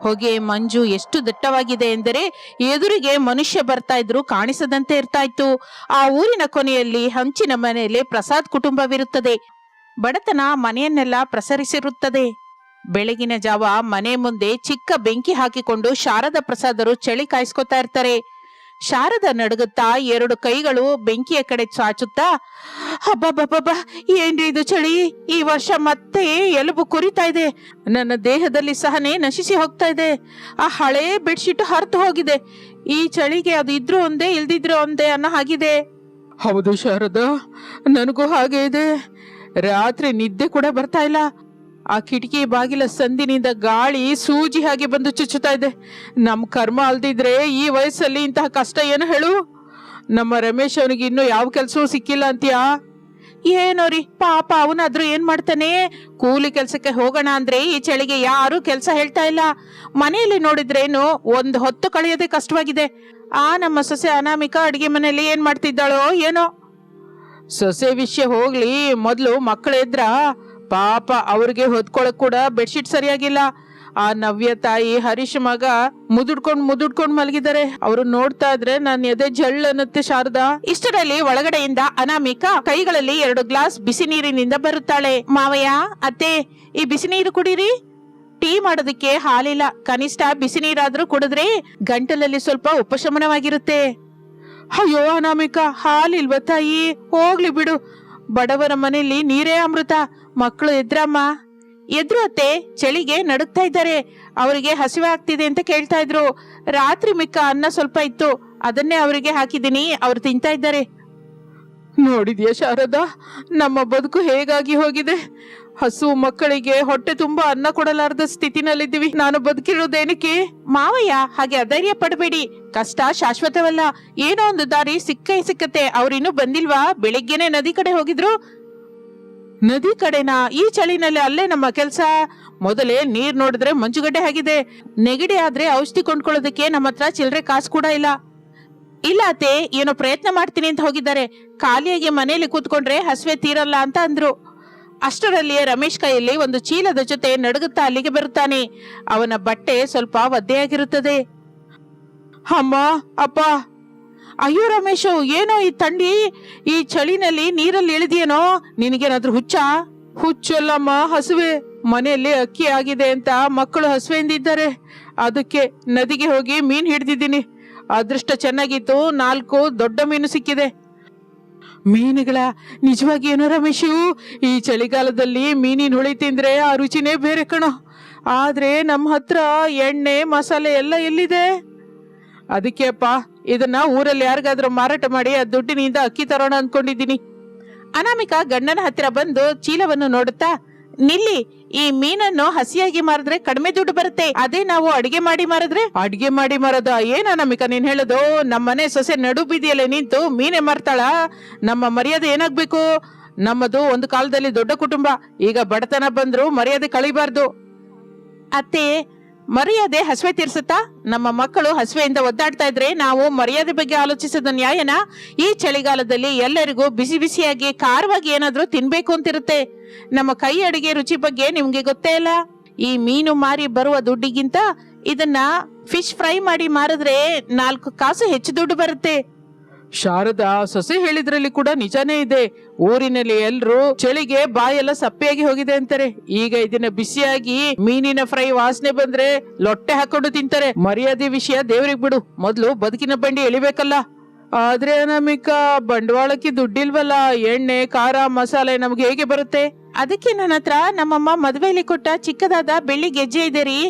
ಹೊಗೆ ಮಂಜು ಎಷ್ಟು ದಟ್ಟವಾಗಿದೆ ಎಂದರೆ ಎದುರಿಗೆ ಮನುಷ್ಯ ಬರ್ತಾ ಇದ್ರು ಕಾಣಿಸದಂತೆ ಇರ್ತಾ ಇತ್ತು. ಆ ಊರಿನ ಕೊನೆಯಲ್ಲಿ ಹಂಚಿನ ಮನೆಯಲ್ಲಿ ಪ್ರಸಾದ್ ಕುಟುಂಬವಿರುತ್ತದೆ. ಬಡತನ ಮನೆಯನ್ನೆಲ್ಲ ಪ್ರಸರಿಸಿರುತ್ತದೆ. ಬೆಳಗಿನ ಜಾವ ಮನೆ ಮುಂದೆ ಚಿಕ್ಕ ಬೆಂಕಿ ಹಾಕಿಕೊಂಡು ಶಾರದಾ ಪ್ರಸಾದರು ಚಳಿ ಕಾಯಿಸ್ಕೊತಾ ಇರ್ತಾರೆ. ಶಾರದ ನಡುಗುತ್ತಾ 2 ಕೈಗಳು ಬೆಂಕಿಯ ಕಡೆ ಚಾಚುತ್ತಾ, ಹಬ್ಬಬ್ಬಬ್ಬ, ಏನ್ರಿ ಇದು ಚಳಿ? ಈ ವರ್ಷ ಮತ್ತೆ ಎಲುಬು ಕುರಿತಾ ಇದೆ. ನನ್ನ ದೇಹದಲ್ಲಿ ಸಹನೆ ನಶಿಸಿ ಹೋಗ್ತಾ ಇದೆ. ಆ ಹಳೇ ಬೆಡ್ಶೀಟ್ ಹರಿದು ಹೋಗಿದೆ. ಈ ಚಳಿಗೆ ಅದು ಇದ್ರೂ ಒಂದೇ, ಇಲ್ದಿದ್ರು ಒಂದೇ ಅನ್ನೋ ಹಾಗಿದೆ. ಹೌದು ಶಾರದಾ, ನನಗೂ ಹಾಗೆ ಇದೆ. ರಾತ್ರಿ ನಿದ್ದೆ ಕೂಡ ಬರ್ತಾ ಇಲ್ಲ. ಆ ಕಿಟಕಿ ಬಾಗಿಲ ಸಂದಿನಿಂದ ಗಾಳಿ ಸೂಜಿ ಹಾಗೆ ಬಂದು ಚುಚ್ಚುತ್ತಾ ಇದೆ. ನಮ್ ಕರ್ಮ ಅಲ್ದಿದ್ರೆ ಈ ವಯಸ್ಸಲ್ಲಿ ಇಂತಹ ಕಷ್ಟ ಏನು ಹೇಳು? ನಮ್ಮ ರಮೇಶ್ ಅವನಿಗೆ ಇನ್ನೂ ಯಾವ ಕೆಲಸವೂ ಸಿಕ್ಕಿಲ್ಲ ಅಂತೀಯಾ? ಏನೋ ರೀ, ಪಾಪ ಅವನಾದ್ರೂ ಏನ್ ಮಾಡ್ತಾನೆ? ಕೂಲಿ ಕೆಲ್ಸಕ್ಕೆ ಹೋಗೋಣ ಅಂದ್ರೆ ಈ ಚಳಿಗೆ ಯಾರು ಕೆಲಸ ಹೇಳ್ತಾ ಇಲ್ಲ. ಮನೆಯಲ್ಲಿ ನೋಡಿದ್ರೇನು 1 ಹೊತ್ತು ಕಳೆಯೋದೇ ಕಷ್ಟವಾಗಿದೆ. ನಮ್ಮ ಸೊಸೆ ಅನಾಮಿಕಾ ಅಡಿಗೆ ಮನೆಯಲ್ಲಿ ಏನ್ ಮಾಡ್ತಿದ್ದಾಳೋ ಏನೋ. ಸೊಸೆ ವಿಷಯ ಹೋಗ್ಲಿ, ಮೊದ್ಲು ಮಕ್ಕಳು ಎದ್ರ ಪಾಪ ಅವ್ರಿಗೆ ಹೊದ್ಕೊಳಕ್ ಕೂಡ ಬೆಡ್ಶೀಟ್ ಸರಿಯಾಗಿಲ್ಲ. ಆ ನವ್ಯ ತಾಯಿ ಹರೀಶ್ ಮಗ ಮುದುಡ್ಕೊಂಡ್ ಮಲಗಿದ್ದಾರೆ. ಅವ್ರು ನೋಡ್ತಾ ಇದ್ರೆ ನಾನು ಎದೆ ಜಳ್ ಅನ್ನತ್ತೆ ಶಾರದಾ. ಇಷ್ಟರಲ್ಲಿ ಒಳಗಡೆಯಿಂದ ಅನಾಮಿಕಾ ಕೈಗಳಲ್ಲಿ 2 ಗ್ಲಾಸ್ ಬಿಸಿ ನೀರಿನಿಂದ ಬರುತ್ತಾಳೆ. ಮಾವಯ್ಯ, ಅತ್ತೆ, ಈ ಬಿಸಿ ನೀರು ಕುಡೀರಿ. ಟೀ ಮಾಡೋದಕ್ಕೆ ಹಾಲಿಲ್ಲ, ಕನಿಷ್ಠ ಬಿಸಿ ನೀರಾದ್ರೂ ಕುಡಿದ್ರೆ ಗಂಟಲಲ್ಲಿ ಸ್ವಲ್ಪ ಉಪಶಮನವಾಗಿರುತ್ತೆ. ಅಯ್ಯೋ ಅನಾಮಿಕಾ, ಹಾಲಿಲ್ವ ತಾಯಿ? ಹೋಗ್ಲಿ ಬಿಡು, ಬಡವರ ಮನೆಯಲ್ಲಿ ನೀರೇ ಅಮೃತ. ಮಕ್ಕಳು ಎದ್ರಮ್ಮ? ಎದ್ರು ಅತ್ತೆ, ಚಳಿಗೆ ನಡುಗ್ತಾ ಇದ್ದಾರೆ. ಅವರಿಗೆ ಹಸಿವೆ ಆಗ್ತಿದೆ ಅಂತ ಕೇಳ್ತಾ ಇದ್ರು. ರಾತ್ರಿ ಮಿಕ್ಕ ಅನ್ನ ಸ್ವಲ್ಪ ಇತ್ತು, ಅದನ್ನೇ ಅವರಿಗೆ ಹಾಕಿದ್ದೀನಿ, ಅವ್ರು ತಿಂತಾ ಇದ್ದಾರೆ. ನೋಡಿದ್ಯಾ ಶಾರದಾ, ನಮ್ಮ ಬದುಕು ಹೇಗಾಗಿ ಹೋಗಿದೆ. ಹಸು ಮಕ್ಕಳಿಗೆ ಹೊಟ್ಟೆ ತುಂಬಾ ಅನ್ನ ಕೊಡಲಾರದ ಸ್ಥಿತಿನಲ್ಲಿದ್ದೀವಿ. ನಾನು ಬದುಕಿರೋದೇನಕ್ಕೆ? ಮಾವಯ್ಯ, ಹಾಗೆ ಅಧೈರ್ಯ ಪಡಬೇಡಿ. ಕಷ್ಟ ಶಾಶ್ವತವಲ್ಲ, ಏನೋ ಒಂದು ದಾರಿ ಸಿಕ್ಕತ್ತೆ. ಅವ್ರಿನ್ನೂ ಬಂದಿಲ್ವಾ? ಬೆಳಿಗ್ಗೆನೆ ನದಿ ಕಡೆ ಹೋಗಿದ್ರು. ನದಿ ಕಡೆನಾ? ಈ ಚಳಿನಲ್ಲಿ ಅಲ್ಲೇ ನಮ್ಮ ಕೆಲ್ಸ. ಮೊದಲೇ ನೀರ್ ನೋಡಿದ್ರೆ ಮಂಜುಗಡ್ಡೆ ಆಗಿದೆ. ನೆಗಡಿ ಆದ್ರೆ ಔಷಧಿ ಕೊಂಡ್ಕೊಳ್ಳೋದಕ್ಕೆ ನಮ್ಮ ಹತ್ರ ಚಿಲ್ಲರೆ ಕಾಸು ಕೂಡ ಇಲ್ಲ. ಇಲ್ಲ ಅತ್ತೆ, ಏನೋ ಪ್ರಯತ್ನ ಮಾಡ್ತೀನಿ ಅಂತ ಹೋಗಿದ್ದಾರೆ. ಖಾಲಿಯಾಗಿ ಮನೆಯಲ್ಲಿ ಕೂತ್ಕೊಂಡ್ರೆ ಹಸುವೆ ತೀರಲ್ಲ ಅಂತ ಅಂದ್ರು. ಅಷ್ಟರಲ್ಲಿಯೇ ರಮೇಶ್ ಕೈಯಲ್ಲಿ ಒಂದು ಚೀಲದ ಜೊತೆ ನಡುಗುತ್ತಾ ಅಲ್ಲಿಗೆ ಬರುತ್ತಾನೆ. ಅವನ ಬಟ್ಟೆ ಸ್ವಲ್ಪ ಒದ್ದೆಯಾಗಿರುತ್ತದೆ. ಅಮ್ಮ, ಅಪ್ಪ. ಅಯ್ಯೋ ರಮೇಶು, ಏನೋ ಈ ಥಂಡಿ, ಈ ಚಳಿನಲ್ಲಿ ನೀರಲ್ಲಿ ಇಳಿದಿಯೇನೋ? ನಿನಗೇನಾದ್ರೂ ಹುಚ್ಚಲ್ಲಮ್ಮ, ಹಸುವೆ. ಮನೆಯಲ್ಲಿ ಅಕ್ಕಿ ಆಗಿದೆ ಅಂತ ಮಕ್ಕಳು ಹಸುವೆಂದಿದ್ದಾರೆ. ಅದಕ್ಕೆ ನದಿಗೆ ಹೋಗಿ ಮೀನ್ ಹಿಡ್ದಿದ್ದೀನಿ. ಅದೃಷ್ಟ ಚೆನ್ನಾಗಿತ್ತು, 4 ದೊಡ್ಡ ಮೀನು ಸಿಕ್ಕಿದೆ. ಮೀನುಗಳ? ನಿಜವಾಗಿ ಏನೋ ರಮೇಶು, ಈ ಚಳಿಗಾಲದಲ್ಲಿ ಮೀನಿನ ಹುಳಿ ತಿಂದ್ರೆ ಆ ರುಚಿನೇ ಬೇರೆ ಕಣೋ. ಆದ್ರೆ ನಮ್ಮ ಹತ್ರ ಎಣ್ಣೆ ಮಸಾಲೆ ಎಲ್ಲ ಎಲ್ಲಿದೆ? ಅದಕ್ಕೆ ಅಪ್ಪ, ಇದನ್ನ ಊರಲ್ಲಿ ಯಾರಿಗಾದ್ರೂ ಮಾರಾಟ ಮಾಡಿ ಆ ದುಡ್ಡಿನಿಂದ ಅಕ್ಕಿ ತರೋಣ ಅನ್ಕೊಂಡಿದ್ದೀನಿ. ಅನಾಮಿಕಾ ಗಂಡನ ಹತ್ತಿರ ಬಂದು ಚೀಲವನ್ನು ನೋಡುತ್ತಾ, ನಿಲ್ಲಿ, ಈ ಮೀನನ್ನು ಹಸಿಯಾಗಿ ಮಾರಿದ್ರೆ ಕಡಿಮೆ ದುಡ್ಡು ಬರುತ್ತೆ. ಅದೇ ನಾವು ಅಡಿಗೆ ಮಾಡಿ ಮಾರದ? ಏನ ಅನಾಮಿಕಾ ನೀನ್ ಹೇಳೋದು? ನಮ್ಮನೆ ಸೊಸೆ ನಡು ಬೀದಿಯಲ್ಲೇ ನಿಂತು ಮೀನೇ ಮಾರ್ತಾಳ? ನಮ್ಮ ಮರ್ಯಾದೆ ಏನಾಗ್ಬೇಕು? ನಮ್ಮದು ಒಂದು ಕಾಲದಲ್ಲಿ ದೊಡ್ಡ ಕುಟುಂಬ, ಈಗ ಬಡತನ ಬಂದ್ರು ಮರ್ಯಾದೆ ಕಳಿಬಾರ್ದು. ಅತ್ತೆ, ಮರ್ಯಾದೆ ಹಸುವೆ ತೀರ್ಸುತ್ತಾ? ನಮ್ಮ ಮಕ್ಕಳು ಹಸುವೆಯಿಂದ ಒದ್ದಾಡ್ತಾ ಇದ್ರೆ ನಾವು ಮರ್ಯಾದೆ ಬಗ್ಗೆ ಆಲೋಚಿಸೋದು ನ್ಯಾಯನಾ? ಈ ಚಳಿಗಾಲದಲ್ಲಿ ಎಲ್ಲರಿಗೂ ಬಿಸಿ ಬಿಸಿಯಾಗಿ ಖಾರವಾಗಿ ಏನಾದ್ರೂ ತಿನ್ಬೇಕು ಅಂತಿರುತ್ತೆ. ನಮ್ಮ ಕೈ ಅಡಿಗೆ ರುಚಿ ಬಗ್ಗೆ ನಿಮ್ಗೆ ಗೊತ್ತೇ ಇಲ್ಲ. ಈ ಮೀನು ಮಾರಿ ಬರುವ ದುಡ್ಡಿಗಿಂತ ಇದನ್ನ ಫಿಶ್ ಫ್ರೈ ಮಾಡಿ ಮಾರಿದ್ರೆ 4 ಕಾಸು ಹೆಚ್ಚು ದುಡ್ಡು ಬರುತ್ತೆ. ಶಾರದಾ, ಸೊಸೆ ಹೇಳಿದ್ರಲ್ಲಿ ಕೂಡ ನಿಜಾನೇ ಇದೆ. ಊರಿನಲ್ಲಿ ಎಲ್ರು ಚಳಿಗೆ ಬಾಯೆಲ್ಲ ಸಪ್ಪೆಯಾಗಿ ಹೋಗಿದೆ ಅಂತಾರೆ. ಈಗ ಇದನ್ನ ಬಿಸಿಯಾಗಿ ಮೀನಿನ ಫ್ರೈ ವಾಸನೆ ಬಂದ್ರೆ ಲೊಟ್ಟೆ ಹಾಕೊಂಡು ತಿಂತಾರೆ. ಮರ್ಯಾದೆ ವಿಷಯ ದೇವ್ರಿಗೆ ಬಿಡು, ಮೊದ್ಲು ಬದುಕಿನ ಬಂಡಿ ಎಳಿಬೇಕಲ್ಲ. ಆದ್ರೆ ಅನಾಮಿಕಾ, ಬಂಡವಾಳಕ್ಕೆ ದುಡ್ಡಿಲ್ವಲ್ಲ. ಎಣ್ಣೆ, ಖಾರ, ಮಸಾಲೆ ನಮ್ಗೆ ಹೇಗೆ ಬರುತ್ತೆ? ಅದಕ್ಕೆ ನನ್ನ ಹತ್ರ ನಮ್ಮಮ್ಮ ಮದುವೆಯಲ್ಲಿ ಕೊಟ್ಟ ಚಿಕ್ಕದಾದ ಬೆಳ್ಳಿ ಗೆಜ್ಜೆ ಇದೆ ರೀ.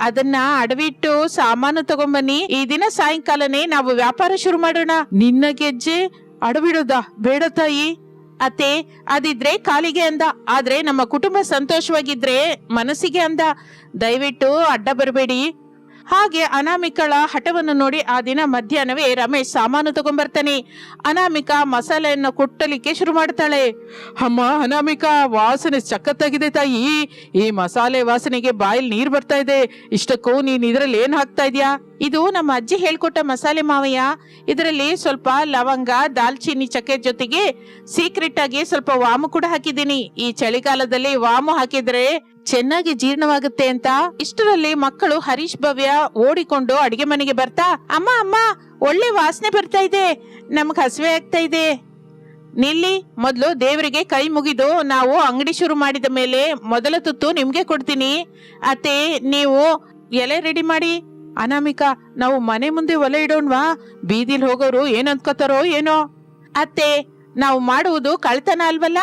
ಅದನ್ನ ಅಡವಿಟ್ಟು ಸಾಮಾನು ತಗೊಂಬನ್ನಿ. ಈ ದಿನ ಸಾಯಂಕಾಲನೇ ನಾವು ವ್ಯಾಪಾರ ಶುರು ಮಾಡೋಣ. ನಿನ್ನ ಗೆಜ್ಜೆ ಅಡವಿಡೋದಾ? ಬೇಡ ತಾಯಿ. ಅತ್ತೆ, ಅದಿದ್ರೆ ಕಾಲಿಗೆ ಅಂದ, ಆದ್ರೆ ನಮ್ಮ ಕುಟುಂಬ ಸಂತೋಷವಾಗಿದ್ರೆ ಮನಸ್ಸಿಗೆ ಅಂದ. ದಯವಿಟ್ಟು ಅಡ್ಡ ಬರಬೇಡಿ. ಹಾಗೆ ಅನಾಮಿಕಳ ಹಠವನ್ನು ನೋಡಿ ಆ ದಿನ ಮಧ್ಯಾಹ್ನವೇ ರಮೇಶ್ ಸಾಮಾನು ತಗೊಂಡ್ಬರ್ತಾನೆ. ಅನಾಮಿಕಾ ಮಸಾಲೆಯನ್ನು ಕುಟ್ಟಲಿಕ್ಕೆ ಶುರು ಮಾಡ್ತಾಳೆ. ಅಮ್ಮ ಅನಾಮಿಕಾ, ವಾಸನೆ ಸಖತ್ತಾಗಿದೆ ತಾಯಿ. ಈ ಮಸಾಲೆ ವಾಸನೆಗೆ ಬಾಯಲ್ಲಿ ನೀರ್ ಬರ್ತಾ ಇದೆ. ಇಷ್ಟಕ್ಕೂ ನೀನ್ ಇದ್ರಲ್ಲಿ ಏನ್ ಹಾಕ್ತಾ ಇದ್ಯಾ? ಇದು ನಮ್ಮ ಅಜ್ಜಿ ಹೇಳ್ಕೊಟ್ಟ ಮಸಾಲೆ ಮಾವಯ್ಯ. ಇದರಲ್ಲಿ ಸ್ವಲ್ಪ ಲವಂಗ, ದಾಲ್ಚಿನ್ನಿ, ಚಕ್ಕೆ ಜೊತೆಗೆ ಸೀಕ್ರೆಟ್ ಆಗಿ ಸ್ವಲ್ಪ ವಾಮು ಕೂಡ ಹಾಕಿದ್ದೀನಿ. ಈ ಚಳಿಗಾಲದಲ್ಲಿ ವಾಮು ಹಾಕಿದ್ರೆ ಚೆನ್ನಾಗಿ ಜೀರ್ಣವಾಗುತ್ತೆ ಅಂತ. ಇಷ್ಟರಲ್ಲಿ ಮಕ್ಕಳು ಹರೀಶ್, ಭವ್ಯ ಓಡಿಕೊಂಡು ಅಡಿಗೆ ಮನೆಗೆ ಬರ್ತಾ, ಅಮ್ಮ ಅಮ್ಮ, ಒಳ್ಳೆ ವಾಸನೆ ಬರ್ತಾ ಇದೆ, ನಮ್ಗೆ ಹಸಿವೆ ಆಗ್ತಾ ಇದೆ. ನಿಲ್ಲಿ, ಮೊದ್ಲು ದೇವರಿಗೆ ಕೈ ಮುಗಿದು ನಾವು ಅಂಗಡಿ ಶುರು ಮಾಡಿದ ಮೇಲೆ ಮೊದಲ ತುತ್ತು ನಿಮ್ಗೆ ಕೊಡ್ತೀನಿ. ಅತ್ತೆ, ನೀವು ಎಲೆ ರೆಡಿ ಮಾಡಿ. ಅನಾಮಿಕಾ, ನಾವು ಮನೆ ಮುಂದೆ ಒಲೆ ಇಡೋಣ್ವಾ? ಬೀದಿಲ್ ಹೋಗೋರು ಏನ್ ಅನ್ಕೋತಾರೋ ಏನೋ. ಅತ್ತೆ, ನಾವು ಮಾಡುವುದು ಕಳ್ತನ ಅಲ್ವಲ್ಲ,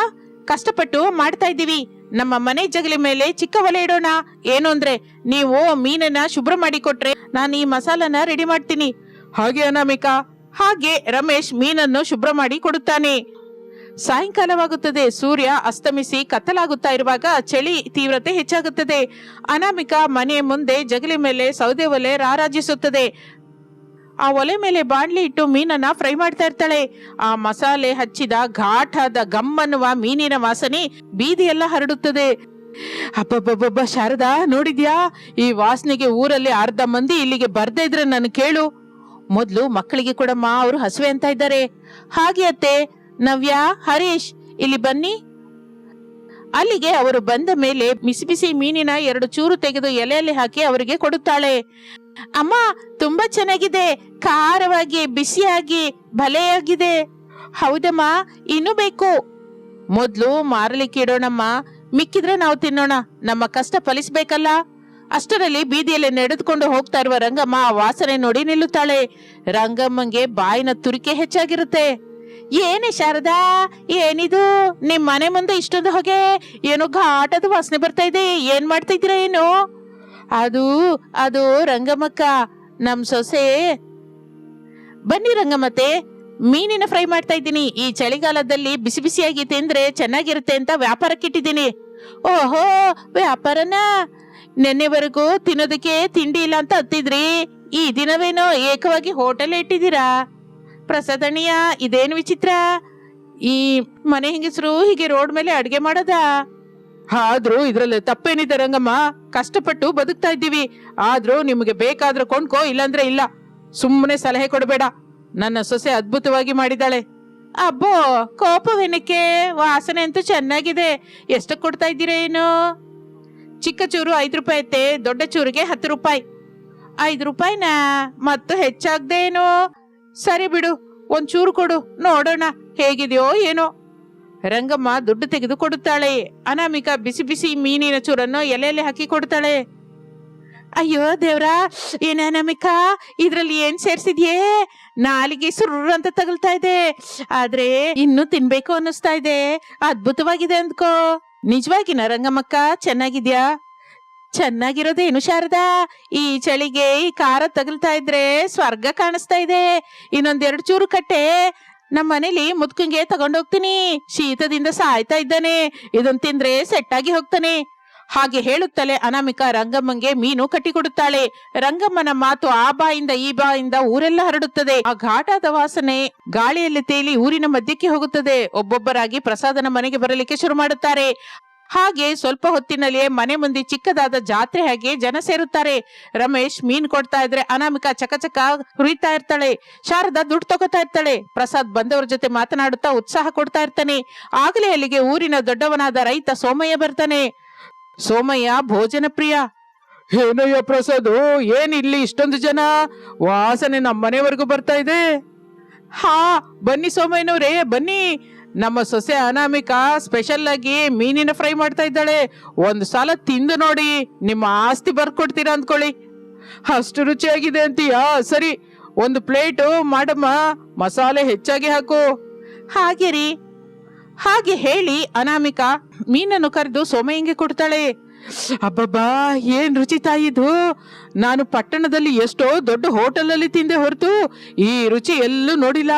ಕಷ್ಟಪಟ್ಟು ಮಾಡ್ತಾ ಇದ್ದೀವಿ. ನಮ್ಮ ಮನೆ ಜಗಲಿ ಮೇಲೆ ಚಿಕ್ಕ ಒಲೆ ಇಡೋಣ. ಏನು ಅಂದ್ರೆ ನೀವು ಮೀನನ್ನ ಶುಭ್ರ ಮಾಡಿ ಕೊಟ್ರೆ ನಾನು ಈ ಮಸಾಲನ ರೆಡಿ ಮಾಡ್ತೀನಿ. ಹಾಗೆ ಅನಾಮಿಕಾ. ಹಾಗೆ ರಮೇಶ್ ಮೀನನ್ನು ಶುಭ್ರ ಮಾಡಿ ಕೊಡುತ್ತಾನೆ. ಸಾಯಂಕಾಲವಾಗುತ್ತದೆ. ಸೂರ್ಯ ಅಸ್ತಮಿಸಿ ಕತ್ತಲಾಗುತ್ತಾ ಇರುವಾಗ ಚಳಿ ತೀವ್ರತೆ ಹೆಚ್ಚಾಗುತ್ತದೆ. ಅನಾಮಿಕಾ ಮನೆಯ ಮುಂದೆ ಜಗಲಿ ಮೇಲೆ ಸೌದೆ ಒಲೆ ರಾರಾಜಿಸುತ್ತದೆ. ಆ ಒಲೆ ಮೇಲೆ ಬಾಣ್ಲಿ ಇಟ್ಟು ಮೀನನ್ನ ಫ್ರೈ ಮಾಡ್ತಾ ಇರ್ತಾಳೆ. ಆ ಮಸಾಲೆ ಹಚ್ಚಿದ ಘಾಟಾದ ಗಮ್ಮನ್ನುವ ಮೀನಿನ ವಾಸನೆ ಬೀದಿಯೆಲ್ಲ ಹರಡುತ್ತದೆ. ಅಬ್ಬಬ್ಬಬ್ಬ, ಶಾರದಾ ನೋಡಿದ್ಯಾ? ಈ ವಾಸನೆಗೆ ಊರಲ್ಲಿ ಅರ್ಧ ಮಂದಿ ಇಲ್ಲಿಗೆ ಬರ್ದೇ ಇದ್ರೆ ನಾನು ಕೇಳು. ಮೊದ್ಲು ಮಕ್ಕಳಿಗೆ ಕೊಡಮ್ಮ, ಅವರು ಹಸುವೆ ಅಂತ ಇದ್ದಾರೆ. ಹಾಗೆ ಅತ್ತೆ. ನವ್ಯ, ಹರೀಶ್, ಇಲ್ಲಿ ಬನ್ನಿ. ಅಲ್ಲಿಗೆ ಅವರು ಬಂದ ಮೇಲೆ ಬಿಸಿ ಬಿಸಿ ಮೀನಿನ 2 ಚೂರು ತೆಗೆದು ಎಲೆಯಲ್ಲಿ ಹಾಕಿ ಅವರಿಗೆ ಕೊಡುತ್ತಾಳೆ. ಅಮ್ಮ, ತುಂಬಾ ಚೆನ್ನಾಗಿದೆ, ಖಾರವಾಗಿ, ಬಿಸಿಯಾಗಿ, ಭಲೆಯಾಗಿದೆ. ಹೌದಮ್ಮ, ಇನ್ನೂ ಬೇಕು. ಮೊದ್ಲು ಮಾರಲಿಕ್ಕೆ ಇಡೋಣಮ್ಮ, ಮಿಕ್ಕಿದ್ರೆ ನಾವು ತಿನ್ನೋಣ. ನಮ್ಮ ಕಷ್ಟ ಫಲಿಸ್ಬೇಕಲ್ಲ. ಅಷ್ಟರಲ್ಲಿ ಬೀದಿಯಲ್ಲಿ ನಡೆದುಕೊಂಡು ಹೋಗ್ತಾ ಇರುವ ರಂಗಮ್ಮ ಆ ವಾಸನೆ ನೋಡಿ ನಿಲ್ಲುತ್ತಾಳೆ. ರಂಗಮ್ಮಂಗೆ ಬಾಯಿನ ತುರಿಕೆ ಹೆಚ್ಚಾಗಿರುತ್ತೆ. ಏನೇ ಶಾರದಾ, ಏನಿದು ನಿಮ್ ಮನೆ ಮುಂದೆ ಇಷ್ಟೊಂದು ಹೊಗೆ? ಏನೋ ಘಾಟದ ವಾಸನೆ ಬರ್ತಾ ಇದೆ. ಏನ್ ಮಾಡ್ತಾ ಇದ್ದೀರಾ ಏನು? ಅದು ಅದು ರಂಗಮ್ಮಕ್ಕ, ನಮ್ ಸೊಸೆ. ಬನ್ನಿ ರಂಗಮ್ಮತ್ತೆ, ಮೀನಿನ ಫ್ರೈ ಮಾಡ್ತಾ ಇದ್ದೀನಿ. ಈ ಚಳಿಗಾಲದಲ್ಲಿ ಬಿಸಿ ಬಿಸಿಯಾಗಿ ತಿಂದ್ರೆ ಚೆನ್ನಾಗಿರುತ್ತೆ ಅಂತ ವ್ಯಾಪಾರಕ್ಕಿಟ್ಟಿದ್ದೀನಿ. ಓಹೋ, ವ್ಯಾಪಾರನ? ನೆನ್ನೆವರೆಗೂ ತಿನ್ನೋದಕ್ಕೆ ತಿಂಡಿ ಇಲ್ಲ ಅಂತ ಹತ್ತಿದ್ರಿ, ಈ ದಿನವೇನೋ ಏಕವಾಗಿ ಹೋಟೆಲ್ ಇಟ್ಟಿದ್ದೀರಾ? ಪ್ರಸಾದಣಿಯ, ಇದೇನು ವಿಚಿತ್ರ? ಈ ಮನೆ ಹೆಂಗಸರು ಹೀಗೆ ರೋಡ್ ಮೇಲೆ ಅಡ್ಗೆ ಮಾಡೋದ? ಆದ್ರೂ ಇದ್ರಲ್ಲಿ ತಪ್ಪೇನಿದೆ ರಂಗಮ್ಮ, ಕಷ್ಟಪಟ್ಟು ಬದುಕ್ತಾ ಇದ್ದೀವಿ. ಆದ್ರೂ ನಿಮಗೆ ಬೇಕಾದ್ರೂ ಕೊಂಡ್ಕೋ, ಇಲ್ಲಾಂದ್ರೆ ಇಲ್ಲ. ಸುಮ್ಮನೆ ಸಲಹೆ ಕೊಡಬೇಡ. ನನ್ನ ಸೊಸೆ ಅದ್ಭುತವಾಗಿ ಮಾಡಿದಾಳೆ. ಅಬ್ಬೋ, ಕೋಪವೇನಕ್ಕೆ? ವಾಸನೆ ಅಂತೂ ಚೆನ್ನಾಗಿದೆ. ಎಷ್ಟು ಕೊಡ್ತಾ ಇದ್ದೀರಾ ಏನು? ಚಿಕ್ಕ ಚೂರು 5 ರೂಪಾಯಿ ಐತೆ, ದೊಡ್ಡ ಚೂರಿಗೆ 10 ರೂಪಾಯಿ. 5 ರೂಪಾಯಿನಾ? ಮತ್ತು ಹೆಚ್ಚಾಗ್ದೆ ಏನು? ಸರಿ ಬಿಡು, ಒಂಚೂರು ಕೊಡು, ನೋಡೋಣ ಹೇಗಿದೆಯೋ ಏನೋ. ರಂಗಮ್ಮ ದುಡ್ಡು ತೆಗೆದು ಕೊಡುತ್ತಾಳೆ. ಅನಾಮಿಕಾ ಬಿಸಿ ಬಿಸಿ ಮೀನಿನ ಚೂರನ್ನು ಎಲೆಯಲ್ಲಿ ಹಾಕಿ ಕೊಡ್ತಾಳೆ. ಅಯ್ಯೋ ದೇವ್ರಾ, ಏನ ಅನಾಮಿಕಾ, ಇದ್ರಲ್ಲಿ ಏನ್ ಸೇರ್ಸಿದ್ಯೇ? ನಾಲಿಗೆ ಸುರ್ರು ಅಂತ ತಗಲ್ತಾ ಇದೆ, ಆದ್ರೆ ಇನ್ನು ತಿನ್ಬೇಕು ಅನ್ನಿಸ್ತಾ ಇದೆ. ಅದ್ಭುತವಾಗಿದೆ ಅಂದ್ಕೋ. ನಿಜವಾಗಿನ ರಂಗಮ್ಮಕ್ಕ, ಚೆನ್ನಾಗಿದ್ಯಾ? ಚೆನ್ನಾಗಿರೋದೇನು ಶಾರದಾ, ಈ ಚಳಿಗೆ ಈ ಖಾರ ತಗಲ್ತಾ ಇದ್ರೆ ಸ್ವರ್ಗ ಕಾಣಿಸ್ತಾ ಇದೆ. ಇನ್ನೊಂದೆರಡು ಚೂರು ಕಟ್ಟೆ, ನಮ್ಮ ಮನೇಲಿ ಮುದ್ಕಂಗೆ ತಗೊಂಡೋಗ್ತೀನಿ. ಶೀತದಿಂದ ಸಾಯ್ತಾ ಇದ್ದಾನೆ, ಇದನ್ ತಿಂದ್ರೆ ಸೆಟ್ ಆಗಿ ಹೋಗ್ತಾನೆ. ಹಾಗೆ ಹೇಳುತ್ತಲೇ ಅನಾಮಿಕಾ ರಂಗಮ್ಮಂಗೆ ಮೀನು ಕಟ್ಟಿಕೊಡುತ್ತಾಳೆ. ರಂಗಮ್ಮನ ಮಾತು ಆ ಬಾಯಿಂದ ಈ ಬಾಯಿಂದ ಊರೆಲ್ಲ ಹರಡುತ್ತದೆ. ಆ ಘಾಟಾದ ವಾಸನೆ ಗಾಳಿಯಲ್ಲಿ ತೇಲಿ ಊರಿನ ಮಧ್ಯಕ್ಕೆ ಹೋಗುತ್ತದೆ. ಒಬ್ಬೊಬ್ಬರಾಗಿ ಪ್ರಸಾದನ ಮನೆಗೆ ಬರಲಿಕ್ಕೆ ಶುರು ಮಾಡುತ್ತಾರೆ. ಹಾಗೆ ಸ್ವಲ್ಪ ಹೊತ್ತಿನಲ್ಲಿಯೇ ಮನೆ ಮುಂದೆ ಚಿಕ್ಕದಾದ ಜಾತ್ರೆ ಹಾಗೆ ಜನ ಸೇರುತ್ತಾರೆ. ರಮೇಶ್ ಮೀನ್ ಕೊಡ್ತಾ ಇದ್ರೆ ಅನಾಮಿಕಾ ಚಕಚಕ ಹುರಿತಾ ಇರ್ತಾಳೆ. ಶಾರದಾ ದುಡ್ಡು ತಗೋತಾ ಇರ್ತಾಳೆ. ಪ್ರಸಾದ್ ಬಂದವರ ಜೊತೆ ಮಾತನಾಡುತ್ತಾ ಉತ್ಸಾಹ ಕೊಡ್ತಾ ಇರ್ತಾನೆ. ಆಗಲೇ ಅಲ್ಲಿಗೆ ಊರಿನ ದೊಡ್ಡವನಾದ ರೈತ ಸೋಮಯ್ಯ ಬರ್ತಾನೆ. ಸೋಮಯ್ಯ ಭೋಜನ ಪ್ರಿಯ. ಏನಯ್ಯ ಪ್ರಸಾದ್, ಏನ್ ಇಲ್ಲಿ ಇಷ್ಟೊಂದು ಜನ? ವಾಸನೆ ನಮ್ಮ ಮನೆವರೆಗೂ ಬರ್ತಾ ಇದೆ. ಹಾ, ಬನ್ನಿ ಸೋಮಯ್ಯನವ್ರೇ, ಬನ್ನಿ. ನಮ್ಮ ಸೊಸೆ ಅನಾಮಿಕಾ ಸ್ಪೆಷಲ್ ಆಗಿ ಮೀನಿನ ಫ್ರೈ ಮಾಡ್ತಾ ಇದ್ದಾಳೆ. ಒಂದು ಸಲ ತಿಂದು ನೋಡಿ, ನಿಮ್ಮ ಆಸ್ತಿ ಬರ್ಕೊಡ್ತೀರಾ ಅಂದ್ಕೊಳ್ಳಿ. ಅಷ್ಟು ರುಚಿಯಾಗಿದೆ ಅಂತೀಯಾ? ಸರಿ, ಒಂದು ಪ್ಲೇಟು ಮಾಡಮ್ಮ, ಮಸಾಲೆ ಹೆಚ್ಚಾಗಿ ಹಾಕು. ಹಾಗೆ ರೀ. ಹಾಗೆ ಹೇಳಿ ಅನಾಮಿಕಾ ಮೀನನ್ನು ಕರೆದು ಸೋಮಯ್ಯಂಗೆ ಕೊಡ್ತಾಳೆ. ಅಬ್ಬಬ್ಬಾ, ಏನ್ ರುಚಿ ತಾಯಿದು! ನಾನು ಪಟ್ಟಣದಲ್ಲಿ ಎಷ್ಟೋ ದೊಡ್ಡ ಹೋಟೆಲ್ ಅಲ್ಲಿ ತಿಂದೆ ಹೊರತು ಈ ರುಚಿ ಎಲ್ಲೂ ನೋಡಿಲ್ಲ.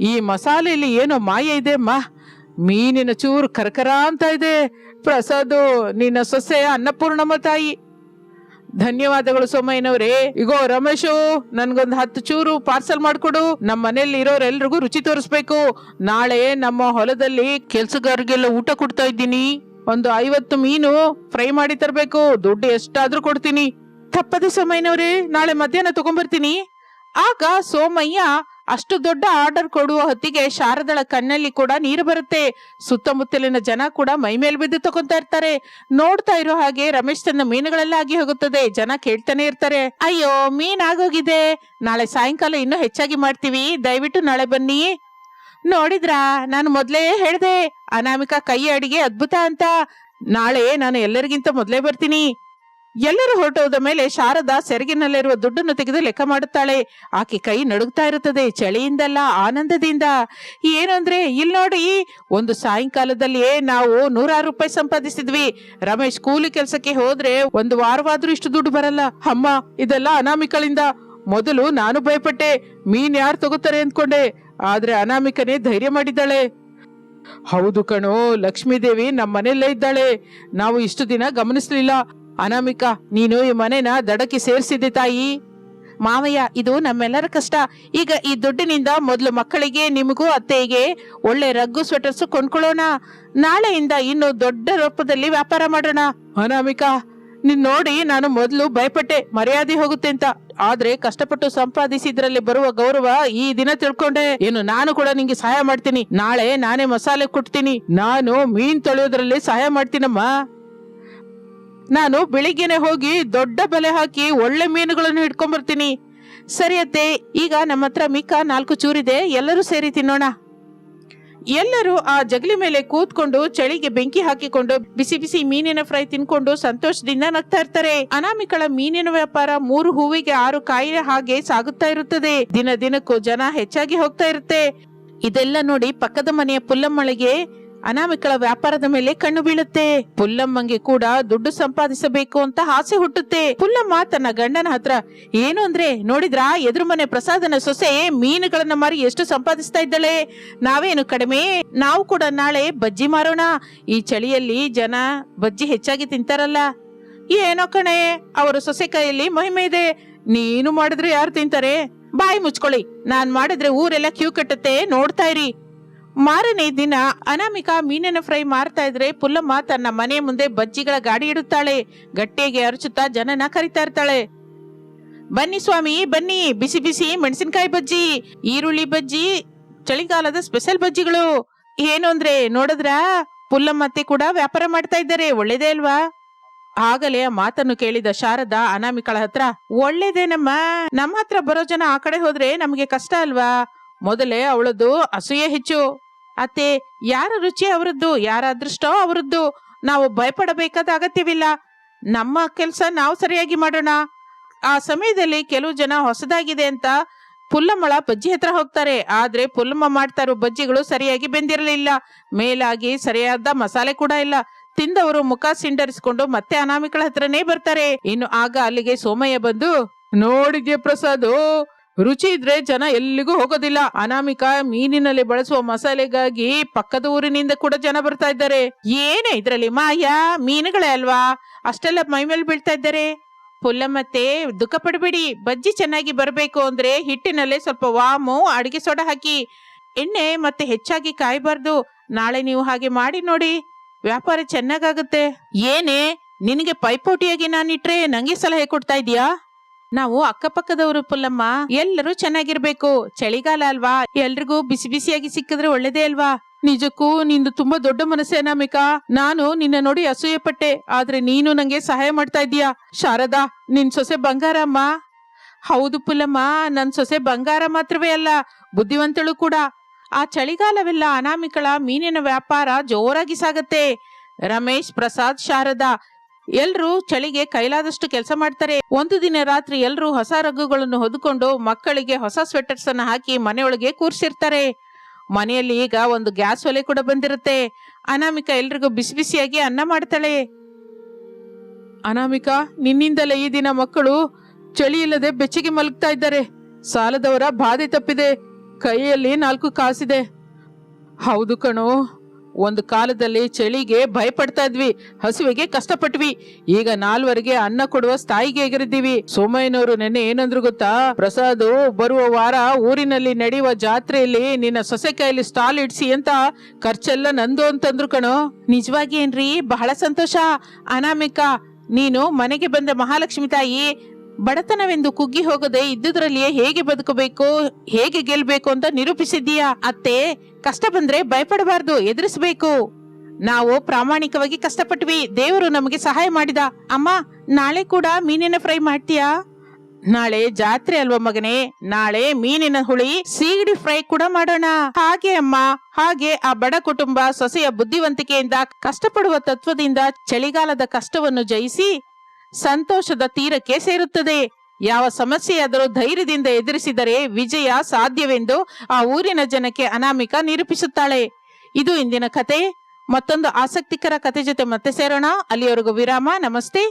ಈ ಮಸಾಲೆಯಲ್ಲಿ ಏನೋ ಮಾಯ ಇದೆ ಅಮ್ಮ. ಮೀನಿನ ಚೂರು ಕರಕರ ಅಂತ ಇದೆ. ಪ್ರಸಾದು, ನಿನ್ನ ಸೊಸೆ ಅನ್ನಪೂರ್ಣಮ್ಮ ತಾಯಿ. ಧನ್ಯವಾದಗಳು ಸೋಮಯ್ಯನವ್ರೆ. ಇಗೋ ರಮೇಶು, ನನ್ಗೊಂದು 10 ಚೂರು ಪಾರ್ಸಲ್ ಮಾಡ್ಕೊಡು. ನಮ್ಮ ಮನೇಲಿ ಇರೋರೆಲ್ರಿಗೂ ರುಚಿ ತೋರಿಸ್ಬೇಕು. ನಾಳೆ ನಮ್ಮ ಹೊಲದಲ್ಲಿ ಕೆಲ್ಸಗಾರರಿಗೆಲ್ಲ ಊಟ ಕೊಡ್ತಾ ಇದ್ದೀನಿ. ಒಂದು 50 ಮೀನು ಫ್ರೈ ಮಾಡಿ ತರಬೇಕು. ದುಡ್ಡು ಎಷ್ಟಾದ್ರೂ ಕೊಡ್ತೀನಿ. ತಪ್ಪದೆ ಸೋಮಯ್ಯನವ್ರೆ, ನಾಳೆ ಮಧ್ಯಾಹ್ನ ತಗೊಂಡ್ಬರ್ತೀನಿ. ಆಗ ಸೋಮಯ್ಯ ಅಷ್ಟು ದೊಡ್ಡ ಆರ್ಡರ್ ಕೊಡುವ ಹೊತ್ತಿಗೆ ಶಾರದಳ ಕಣ್ಣಲ್ಲಿ ಕೂಡ ನೀರು ಬರುತ್ತೆ. ಸುತ್ತಮುತ್ತಲಿನ ಜನ ಕೂಡ ಮೈ ಮೇಲ್ ಬಿದ್ದು ತಗೊಂತಾ ಇರ್ತಾರೆ. ನೋಡ್ತಾ ಇರೋ ಹಾಗೆ ರಮೇಶ್ ತನ್ನ ಮೀನುಗಳೆಲ್ಲ ಆಗಿ ಹೋಗುತ್ತದೆ. ಜನ ಕೇಳ್ತಾನೆ ಇರ್ತಾರೆ, ಅಯ್ಯೋ ಮೀನ್ ಆಗೋಗಿದೆ, ನಾಳೆ ಸಾಯಂಕಾಲ ಇನ್ನೂ ಹೆಚ್ಚಾಗಿ ಮಾಡ್ತೀವಿ, ದಯವಿಟ್ಟು ನಾಳೆ ಬನ್ನಿ. ನೋಡಿದ್ರಾ, ನಾನು ಮೊದ್ಲೇ ಹೇಳ್ದೆ ಅನಾಮಿಕಾ ಕೈ ಅಡಿಗೆ ಅದ್ಭುತ ಅಂತ. ನಾಳೆ ನಾನು ಎಲ್ಲರಿಗಿಂತ ಮೊದ್ಲೇ ಬರ್ತೀನಿ. ಎಲ್ಲರೂ ಹೊರಟೋದ ಮೇಲೆ ಶಾರದಾ ಸೆರಗಿನಲ್ಲಿರುವ ದುಡ್ಡನ್ನು ತೆಗೆದು ಲೆಕ್ಕ ಮಾಡುತ್ತಾಳೆ. ಆಕೆ ಕೈ ನಡುಗ್ತಾ ಇರುತ್ತದೆ, ಚಳಿಯಿಂದಲ್ಲ ಆನಂದದಿಂದ. ಏನು ಅಂದ್ರೆ, ಇಲ್ಲಿ ನೋಡಿ, ಒಂದು ಸಾಯಂಕಾಲದಲ್ಲಿಯೇ ನಾವು 106 ರೂಪಾಯಿ ಸಂಪಾದಿಸಿದ್ವಿ. ರಮೇಶ್ ಕೂಲಿ ಕೆಲಸಕ್ಕೆ ಹೋದ್ರೆ ಒಂದು ವಾರವಾದ್ರೂ ಇಷ್ಟು ದುಡ್ಡು ಬರಲ್ಲ. ಅಮ್ಮ, ಇದೆಲ್ಲ ಅನಾಮಿಕಳಿಂದ. ಮೊದಲು ನಾನು ಭಯಪಟ್ಟೆ, ಮೀನ್ ಯಾರು ತಗೋತಾರೆ ಅಂದ್ಕೊಂಡೆ. ಆದ್ರೆ ಅನಾಮಿಕನೇ ಧೈರ್ಯ ಮಾಡಿದ್ದಾಳೆ. ಹೌದು ಕಣೋ, ಲಕ್ಷ್ಮೀದೇವಿ ನಮ್ಮ ಮನೆಯಲ್ಲೇ ಇದ್ದಾಳೆ. ನಾವು ಇಷ್ಟು ದಿನ ಗಮನಿಸ್ಲಿಲ್ಲ. ಅನಾಮಿಕಾ, ನೀನು ಈ ಮನೆನ ದಡಕ್ಕೆ ಸೇರಿಸಿದ್ದೆ ತಾಯಿ. ಮಾವಯ್ಯ, ಇದು ನಮ್ಮೆಲ್ಲರ ಕಷ್ಟ. ಈಗ ಈ ದುಡ್ಡಿನಿಂದ ಮೊದಲು ಮಕ್ಕಳಿಗೆ, ನಿಮಗೂ ಅತ್ತೆಗೆ ಒಳ್ಳೆ ರಗ್ಗು ಸ್ವೆಟರ್ಸ್ ಕೊಂಡ್ಕೊಳ್ಳೋಣ. ನಾಳೆಯಿಂದ ಇನ್ನು ದೊಡ್ಡ ರೂಪದಲ್ಲಿ ವ್ಯಾಪಾರ ಮಾಡೋಣ. ಅನಾಮಿಕಾ, ನಿನ್ ನೋಡಿ ನಾನು ಮೊದಲು ಭಯಪಟ್ಟೆ ಮರ್ಯಾದೆ ಹೋಗುತ್ತೆ ಅಂತ, ಆದ್ರೆ ಕಷ್ಟಪಟ್ಟು ಸಂಪಾದಿಸಿದ್ರಲ್ಲಿ ಬರುವ ಗೌರವ ಈ ದಿನ ತಿಳ್ಕೊಂಡೆ. ಏನು ನಾನು ಕೂಡ ನಿಂಗೆ ಸಹಾಯ ಮಾಡ್ತೀನಿ. ನಾಳೆ ನಾನೇ ಮಸಾಲೆ ಕೊಡ್ತೀನಿ. ನಾನು ಮೀನ್ ತೊಳೆಯೋದ್ರಲ್ಲಿ ಸಹಾಯ ಮಾಡ್ತೀನಮ್ಮ. ನಾನು ಬೆಳಿಗ್ಗೆನೆ ಹೋಗಿ ದೊಡ್ಡ ಬಲೆ ಹಾಕಿ ಒಳ್ಳೆ ಮೀನುಗಳನ್ನು ಹಿಡ್ಕೊಂಡ್ ಬರ್ತೀನಿ. ಸರಿ ಅತ್ತೆ, ಈಗ ನಮ್ಮ ಹತ್ರ ಮಿಕ್ಕ 4 ಚೂರಿದೆ, ಎಲ್ಲರೂ ಸೇರಿ ತಿನ್ನೋಣ. ಎಲ್ಲರೂ ಆ ಜಗಲಿ ಮೇಲೆ ಕೂತ್ಕೊಂಡು ಚಳಿಗೆ ಬೆಂಕಿ ಹಾಕಿಕೊಂಡು ಬಿಸಿ ಬಿಸಿ ಮೀನಿನ ಫ್ರೈ ತಿನ್ಕೊಂಡು ಸಂತೋಷದಿಂದ ನಗ್ತಾ ಇರ್ತಾರೆ. ಅನಾಮಿಕಳ ಮೀನಿನ ವ್ಯಾಪಾರ 3 ಹೂವಿಗೆ 6 ಕಾಯಿಯ ಹಾಗೆ ಸಾಗುತ್ತಾ ಇರುತ್ತದೆ. ದಿನ ದಿನಕ್ಕೂ ಜನ ಹೆಚ್ಚಾಗಿ ಹೋಗ್ತಾ ಇರುತ್ತೆ. ಇದೆಲ್ಲ ನೋಡಿ ಪಕ್ಕದ ಮನೆಯ ಪುಲ್ಲಮ್ಮಳಿಗೆ ಅನಾಮಿಕಳ ವ್ಯಾಪಾರದ ಮೇಲೆ ಕಣ್ಣು ಬೀಳುತ್ತೆ. ಪುಲ್ಲಮ್ಮಂಗೆ ಕೂಡ ದುಡ್ಡು ಸಂಪಾದಿಸಬೇಕು ಅಂತ ಆಸೆ ಹುಟ್ಟುತ್ತೆ. ಪುಲ್ಲಮ್ಮ ತನ್ನ ಗಂಡನ ಹತ್ರ ಏನು ಅಂದ್ರೆ, ನೋಡಿದ್ರಾ ಎದುರು ಮನೆ ಪ್ರಸಾದನ ಸೊಸೆ ಮೀನುಗಳನ್ನ ಮಾರಿ ಎಷ್ಟು ಸಂಪಾದಿಸ್ತಾ ಇದ್ದಾಳೆ, ನಾವೇನು ಕಡಿಮೆ, ನಾವು ಕೂಡ ನಾಳೆ ಬಜ್ಜಿ ಮಾರೋಣ. ಈ ಚಳಿಯಲ್ಲಿ ಜನ ಬಜ್ಜಿ ಹೆಚ್ಚಾಗಿ ತಿಂತಾರಲ್ಲ. ಏನೋ ಕಣೆ, ಅವರ ಸೊಸೆ ಕೈಯಲ್ಲಿ ಮಹಿಮೆ ಇದೆ. ನೀನು ಮಾಡಿದ್ರೆ ಯಾರು ತಿಂತಾರೆ? ಬಾಯಿ ಮುಚ್ಕೊಳ್ಳಿ, ನಾನ್ ಮಾಡಿದ್ರೆ ಊರೆಲ್ಲ ಕ್ಯೂ ಕಟ್ಟುತ್ತೆ, ನೋಡ್ತಾ ಇರಿ. ಮಾರನೇ ದಿನ ಅನಾಮಿಕಾ ಮೀನಿನ ಫ್ರೈ ಮಾರ್ತಾ ಇದ್ರೆ ಪುಲ್ಲಮ್ಮ ತನ್ನ ಮನೆ ಮುಂದೆ ಬಜ್ಜಿಗಳ ಗಾಡಿ ಇಡುತ್ತಾಳೆ. ಗಟ್ಟಿಗೆ ಅರಚುತ್ತಾ ಜನನ ಕರಿತಾ ಇರ್ತಾಳೆ. ಬನ್ನಿ ಸ್ವಾಮಿ ಬನ್ನಿ, ಬಿಸಿ ಬಿಸಿ ಮೆಣಸಿನಕಾಯಿ ಬಜ್ಜಿ, ಈರುಳ್ಳಿ ಬಜ್ಜಿ, ಚಳಿಗಾಲದ ಸ್ಪೆಷಲ್ ಬಜ್ಜಿಗಳು. ಏನು ಅಂದ್ರೆ ನೋಡಿದ್ರ, ಪುಲ್ಲಮ್ಮತ್ತೆ ಕೂಡ ವ್ಯಾಪಾರ ಮಾಡ್ತಾ ಇದ್ದಾರೆ, ಒಳ್ಳೇದೇ ಅಲ್ವಾ? ಆಗಲೇ ಆ ಮಾತನ್ನು ಕೇಳಿದ ಶಾರದಾ ಅನಾಮಿಕಳ ಹತ್ರ, ಒಳ್ಳೇದೇನಮ್ಮ, ನಮ್ಮ ಹತ್ರ ಬರೋ ಜನ ಆ ಕಡೆ ಹೋದ್ರೆ ನಮ್ಗೆ ಕಷ್ಟ ಅಲ್ವಾ? ಮೊದಲೇ ಅವಳದು ಅಸೂಯೆ ಹೆಚ್ಚು. ಅತ್ತೆ, ಯಾರ ರುಚಿ ಅವರದ್ದು, ಯಾರ ಅದೃಷ್ಟ ಅವರದ್ದು. ನಾವು ಭಯಪಡಬೇಕಾದ ಅಗತ್ಯವಿಲ್ಲ. ನಮ್ಮ ಕೆಲಸ ನಾವು ಸರಿಯಾಗಿ ಮಾಡೋಣ. ಆ ಸಮಯದಲ್ಲಿ ಕೆಲವು ಜನ ಹೊಸದಾಗಿದೆ ಅಂತ ಪುಲ್ಲಮ್ಮಳ ಬಜ್ಜಿ ಹತ್ರ ಹೋಗ್ತಾರೆ. ಆದ್ರೆ ಪುಲ್ಲಮ್ಮ ಮಾಡ್ತಾ ಇರೋ ಬಜ್ಜಿಗಳು ಸರಿಯಾಗಿ ಬೆಂದಿರಲಿಲ್ಲ. ಮೇಲಾಗಿ ಸರಿಯಾದ ಮಸಾಲೆ ಕೂಡ ಇಲ್ಲ. ತಿಂದವರು ಮುಖ ಸಿಂಡರಿಸಿಕೊಂಡು ಮತ್ತೆ ಅನಾಮಿಕಳ ಹತ್ರನೇ ಬರ್ತಾರೆ. ಇನ್ನು ಆಗ ಅಲ್ಲಿಗೆ ಸೋಮಯ್ಯ ಬಂದು, ನೋಡಿದ್ಯಾ ಪ್ರಸಾದ್, ರುಚಿ ಇದ್ರೆ ಜನ ಎಲ್ಲಿಗೂ ಹೋಗೋದಿಲ್ಲ. ಅನಾಮಿಕಾ ಮೀನಿನಲ್ಲಿ ಬಳಸುವ ಮಸಾಲೆಗಾಗಿ ಪಕ್ಕದ ಊರಿನಿಂದ ಕೂಡ ಜನ ಬರ್ತಾ ಇದ್ದಾರೆ. ಏನೇ ಇದ್ರಲ್ಲಿ ಮಾಯಾ, ಮೀನುಗಳೇ ಅಲ್ವಾ, ಅಷ್ಟೆಲ್ಲ ಮೈ ಮೇಲೆ ಬೀಳ್ತಾ ಇದ್ದಾರೆ. ಪುಲ್ಲಮ್ಮತ್ತೆ, ದುಃಖ ಪಡಬೇಡಿ. ಬಜ್ಜಿ ಚೆನ್ನಾಗಿ ಬರಬೇಕು ಅಂದ್ರೆ ಹಿಟ್ಟಿನಲ್ಲೇ ಸ್ವಲ್ಪ ವಾಮು, ಅಡಿಗೆ ಸೋಡಾ ಹಾಕಿ. ಎಣ್ಣೆ ಮತ್ತೆ ಹೆಚ್ಚಾಗಿ ಕಾಯಬಾರ್ದು. ನಾಳೆ ನೀವು ಹಾಗೆ ಮಾಡಿ ನೋಡಿ, ವ್ಯಾಪಾರ ಚೆನ್ನಾಗಾಗುತ್ತೆ. ಏನೇ ನಿನಗೆ ಪೈಪೋಟಿಯಾಗಿ ನಾನಿಟ್ರೆ ನಂಗೆ ಸಲಹೆ ಕೊಡ್ತಾ ಇದೀಯಾ? ನಾವು ಅಕ್ಕಪಕ್ಕದವರು ಪುಲ್ಲಮ್ಮ, ಎಲ್ಲರೂ ಚೆನ್ನಾಗಿರ್ಬೇಕು. ಚಳಿಗಾಲ ಅಲ್ವಾ, ಎಲ್ರಿಗೂ ಬಿಸಿ ಬಿಸಿಯಾಗಿ ಸಿಕ್ಕಿದ್ರೆ ಒಳ್ಳೇದೇ ಅಲ್ವಾ? ನಿಜಕ್ಕೂ ನಿಂದು ತುಂಬಾ ದೊಡ್ಡ ಮನಸ್ಸೇ ಅನಾಮಿಕಾ. ನಾನು ನಿನ್ನ ನೋಡಿ ಅಸೂಯೆ ಪಟ್ಟೆ, ಆದ್ರೆ ನೀನು ನಂಗೆ ಸಹಾಯ ಮಾಡ್ತಾ ಇದೀಯಾ. ಶಾರದಾ, ನಿನ್ ಸೊಸೆ ಬಂಗಾರ ಅಮ್ಮ. ಹೌದು ಪುಲ್ಲಮ್ಮ, ನನ್ ಸೊಸೆ ಬಂಗಾರ ಮಾತ್ರವೇ ಅಲ್ಲ, ಬುದ್ಧಿವಂತಳು ಕೂಡ. ಆ ಚಳಿಗಾಲವೆಲ್ಲ ಅನಾಮಿಕಳ ಮೀನಿನ ವ್ಯಾಪಾರ ಜೋರಾಗಿ ಸಾಗತ್ತೆ. ರಮೇಶ್, ಪ್ರಸಾದ್, ಶಾರದಾ ಎಲ್ರೂ ಚಳಿಗೆ ಕೈಲಾದಷ್ಟು ಕೆಲಸ ಮಾಡ್ತಾರೆ. ಒಂದು ದಿನ ರಾತ್ರಿ ಎಲ್ರೂ ಹೊಸ ರಗ್ಗುಗಳನ್ನು ಹೊದ್ಕೊಂಡು ಮಕ್ಕಳಿಗೆ ಹೊಸ ಸ್ವೆಟರ್ಸ್ ಅನ್ನ ಹಾಕಿ ಮನೆಯೊಳಗೆ ಕೂರ್ಸಿರ್ತಾರೆ. ಮನೆಯಲ್ಲಿ ಈಗ ಒಂದು ಗ್ಯಾಸ್ ಒಲೆ ಕೂಡ ಬಂದಿರುತ್ತೆ. ಅನಾಮಿಕಾ ಎಲ್ರಿಗೂ ಬಿಸಿ ಬಿಸಿಯಾಗಿ ಅನ್ನ ಮಾಡ್ತಾಳೆ. ಅನಾಮಿಕಾ, ನಿನ್ನಿಂದಲೇ ಈ ದಿನ ಮಕ್ಕಳು ಚಳಿ ಇಲ್ಲದೆ ಬೆಚ್ಚಗೆ ಮಲಗ್ತಾ ಇದ್ದಾರೆ. ಸಾಲದವರ ಬಾಧೆ ತಪ್ಪಿದೆ, ಕೈಯಲ್ಲಿ 4 ಕಾಸಿದೆ. ಹೌದು ಕಣೋ, ಒಂದು ಕಾಲದಲ್ಲಿ ಚಳಿಗೆ ಭಯಪಡ್ತಾ ಇದ್ವಿ, ಹಸುವಿಗೆ ಕಷ್ಟಪಟ್ವಿ. ಈಗ 4ವರೆಗೆ ಅನ್ನ ಕೊಡುವ ಸ್ಥಾಯಿಗೆ ಎಗರಿದ್ದೀವಿ. ಸೋಮಯ್ಯನವರು ನೆನ್ನೆ ಏನಂದ್ರು ಗೊತ್ತಾ? ಪ್ರಸಾದ್, ಬರುವ ವಾರ ಊರಿನಲ್ಲಿ ನಡೆಯುವ ಜಾತ್ರೆಯಲ್ಲಿ ನಿನ್ನ ಸೊಸೆ ಕೈಯಲ್ಲಿ ಸ್ಟಾಲ್ ಇಡ್ಸಿ ಅಂತ, ಖರ್ಚೆಲ್ಲ ನಂದು ಅಂತಂದ್ರು ಕಣೋ. ನಿಜವಾಗಿ ಏನ್ರಿ? ಬಹಳ ಸಂತೋಷ. ಅನಾಮಿಕಾ, ನೀನು ಮನೆಗೆ ಬಂದ ಮಹಾಲಕ್ಷ್ಮಿ ತಾಯಿ. ಬಡತನವೆಂದು ಕುಗ್ಗಿ ಹೋಗದೆ ಇದ್ದುದರಲ್ಲಿಯೇ ಹೇಗೆ ಬದುಕಬೇಕು, ಹೇಗೆ ಗೆಲ್ಬೇಕು ಅಂತ ನಿರೂಪಿಸಿದ್ದೀಯಾ. ಅತ್ತೆ, ಕಷ್ಟ ಬಂದ್ರೆ ಭಯಪಡಬಾರ್ದು, ಎದುರಿಸಬೇಕು. ನಾವು ಪ್ರಾಮಾಣಿಕವಾಗಿ ಕಷ್ಟಪಟ್ವಿ, ದೇವರು ನಮಗೆ ಸಹಾಯ ಮಾಡಿದ. ಅಮ್ಮ, ನಾಳೆ ಕೂಡ ಮೀನಿನ ಫ್ರೈ ಮಾಡ್ತೀಯಾ? ನಾಳೆ ಜಾತ್ರೆ ಅಲ್ವಾ ಮಗನೇ, ನಾಳೆ ಮೀನಿನ ಹುಳಿ ಸೀಗಡಿ ಫ್ರೈ ಕೂಡ ಮಾಡೋಣ. ಹಾಗೆ ಅಮ್ಮ, ಹಾಗೆ ಆ ಬಡ ಕುಟುಂಬ ಸೊಸೆಯ ಬುದ್ಧಿವಂತಿಕೆಯಿಂದ, ಕಷ್ಟಪಡುವ ತತ್ವದಿಂದ ಚಳಿಗಾಲದ ಕಷ್ಟವನ್ನು ಜಯಿಸಿ ಸಂತೋಷದ ತೀರಕ್ಕೆ ಸೇರುತ್ತದೆ. ಯಾವ ಸಮಸ್ಯೆಯಾದರೂ ಧೈರ್ಯದಿಂದ ಎದುರಿಸಿದರೆ ವಿಜಯ ಸಾಧ್ಯವೆಂದು ಆ ಊರಿನ ಜನಕ್ಕೆ ಅನಾಮಿಕಾ ನಿರೂಪಿಸುತ್ತಾಳೆ. ಇದು ಇಂದಿನ ಕತೆ. ಮತ್ತೊಂದು ಆಸಕ್ತಿಕರ ಕತೆ ಜೊತೆ ಮತ್ತೆ ಸೇರೋಣ. ಅಲ್ಲಿಯವರೆಗೂ ವಿರಾಮ. ನಮಸ್ತೆ.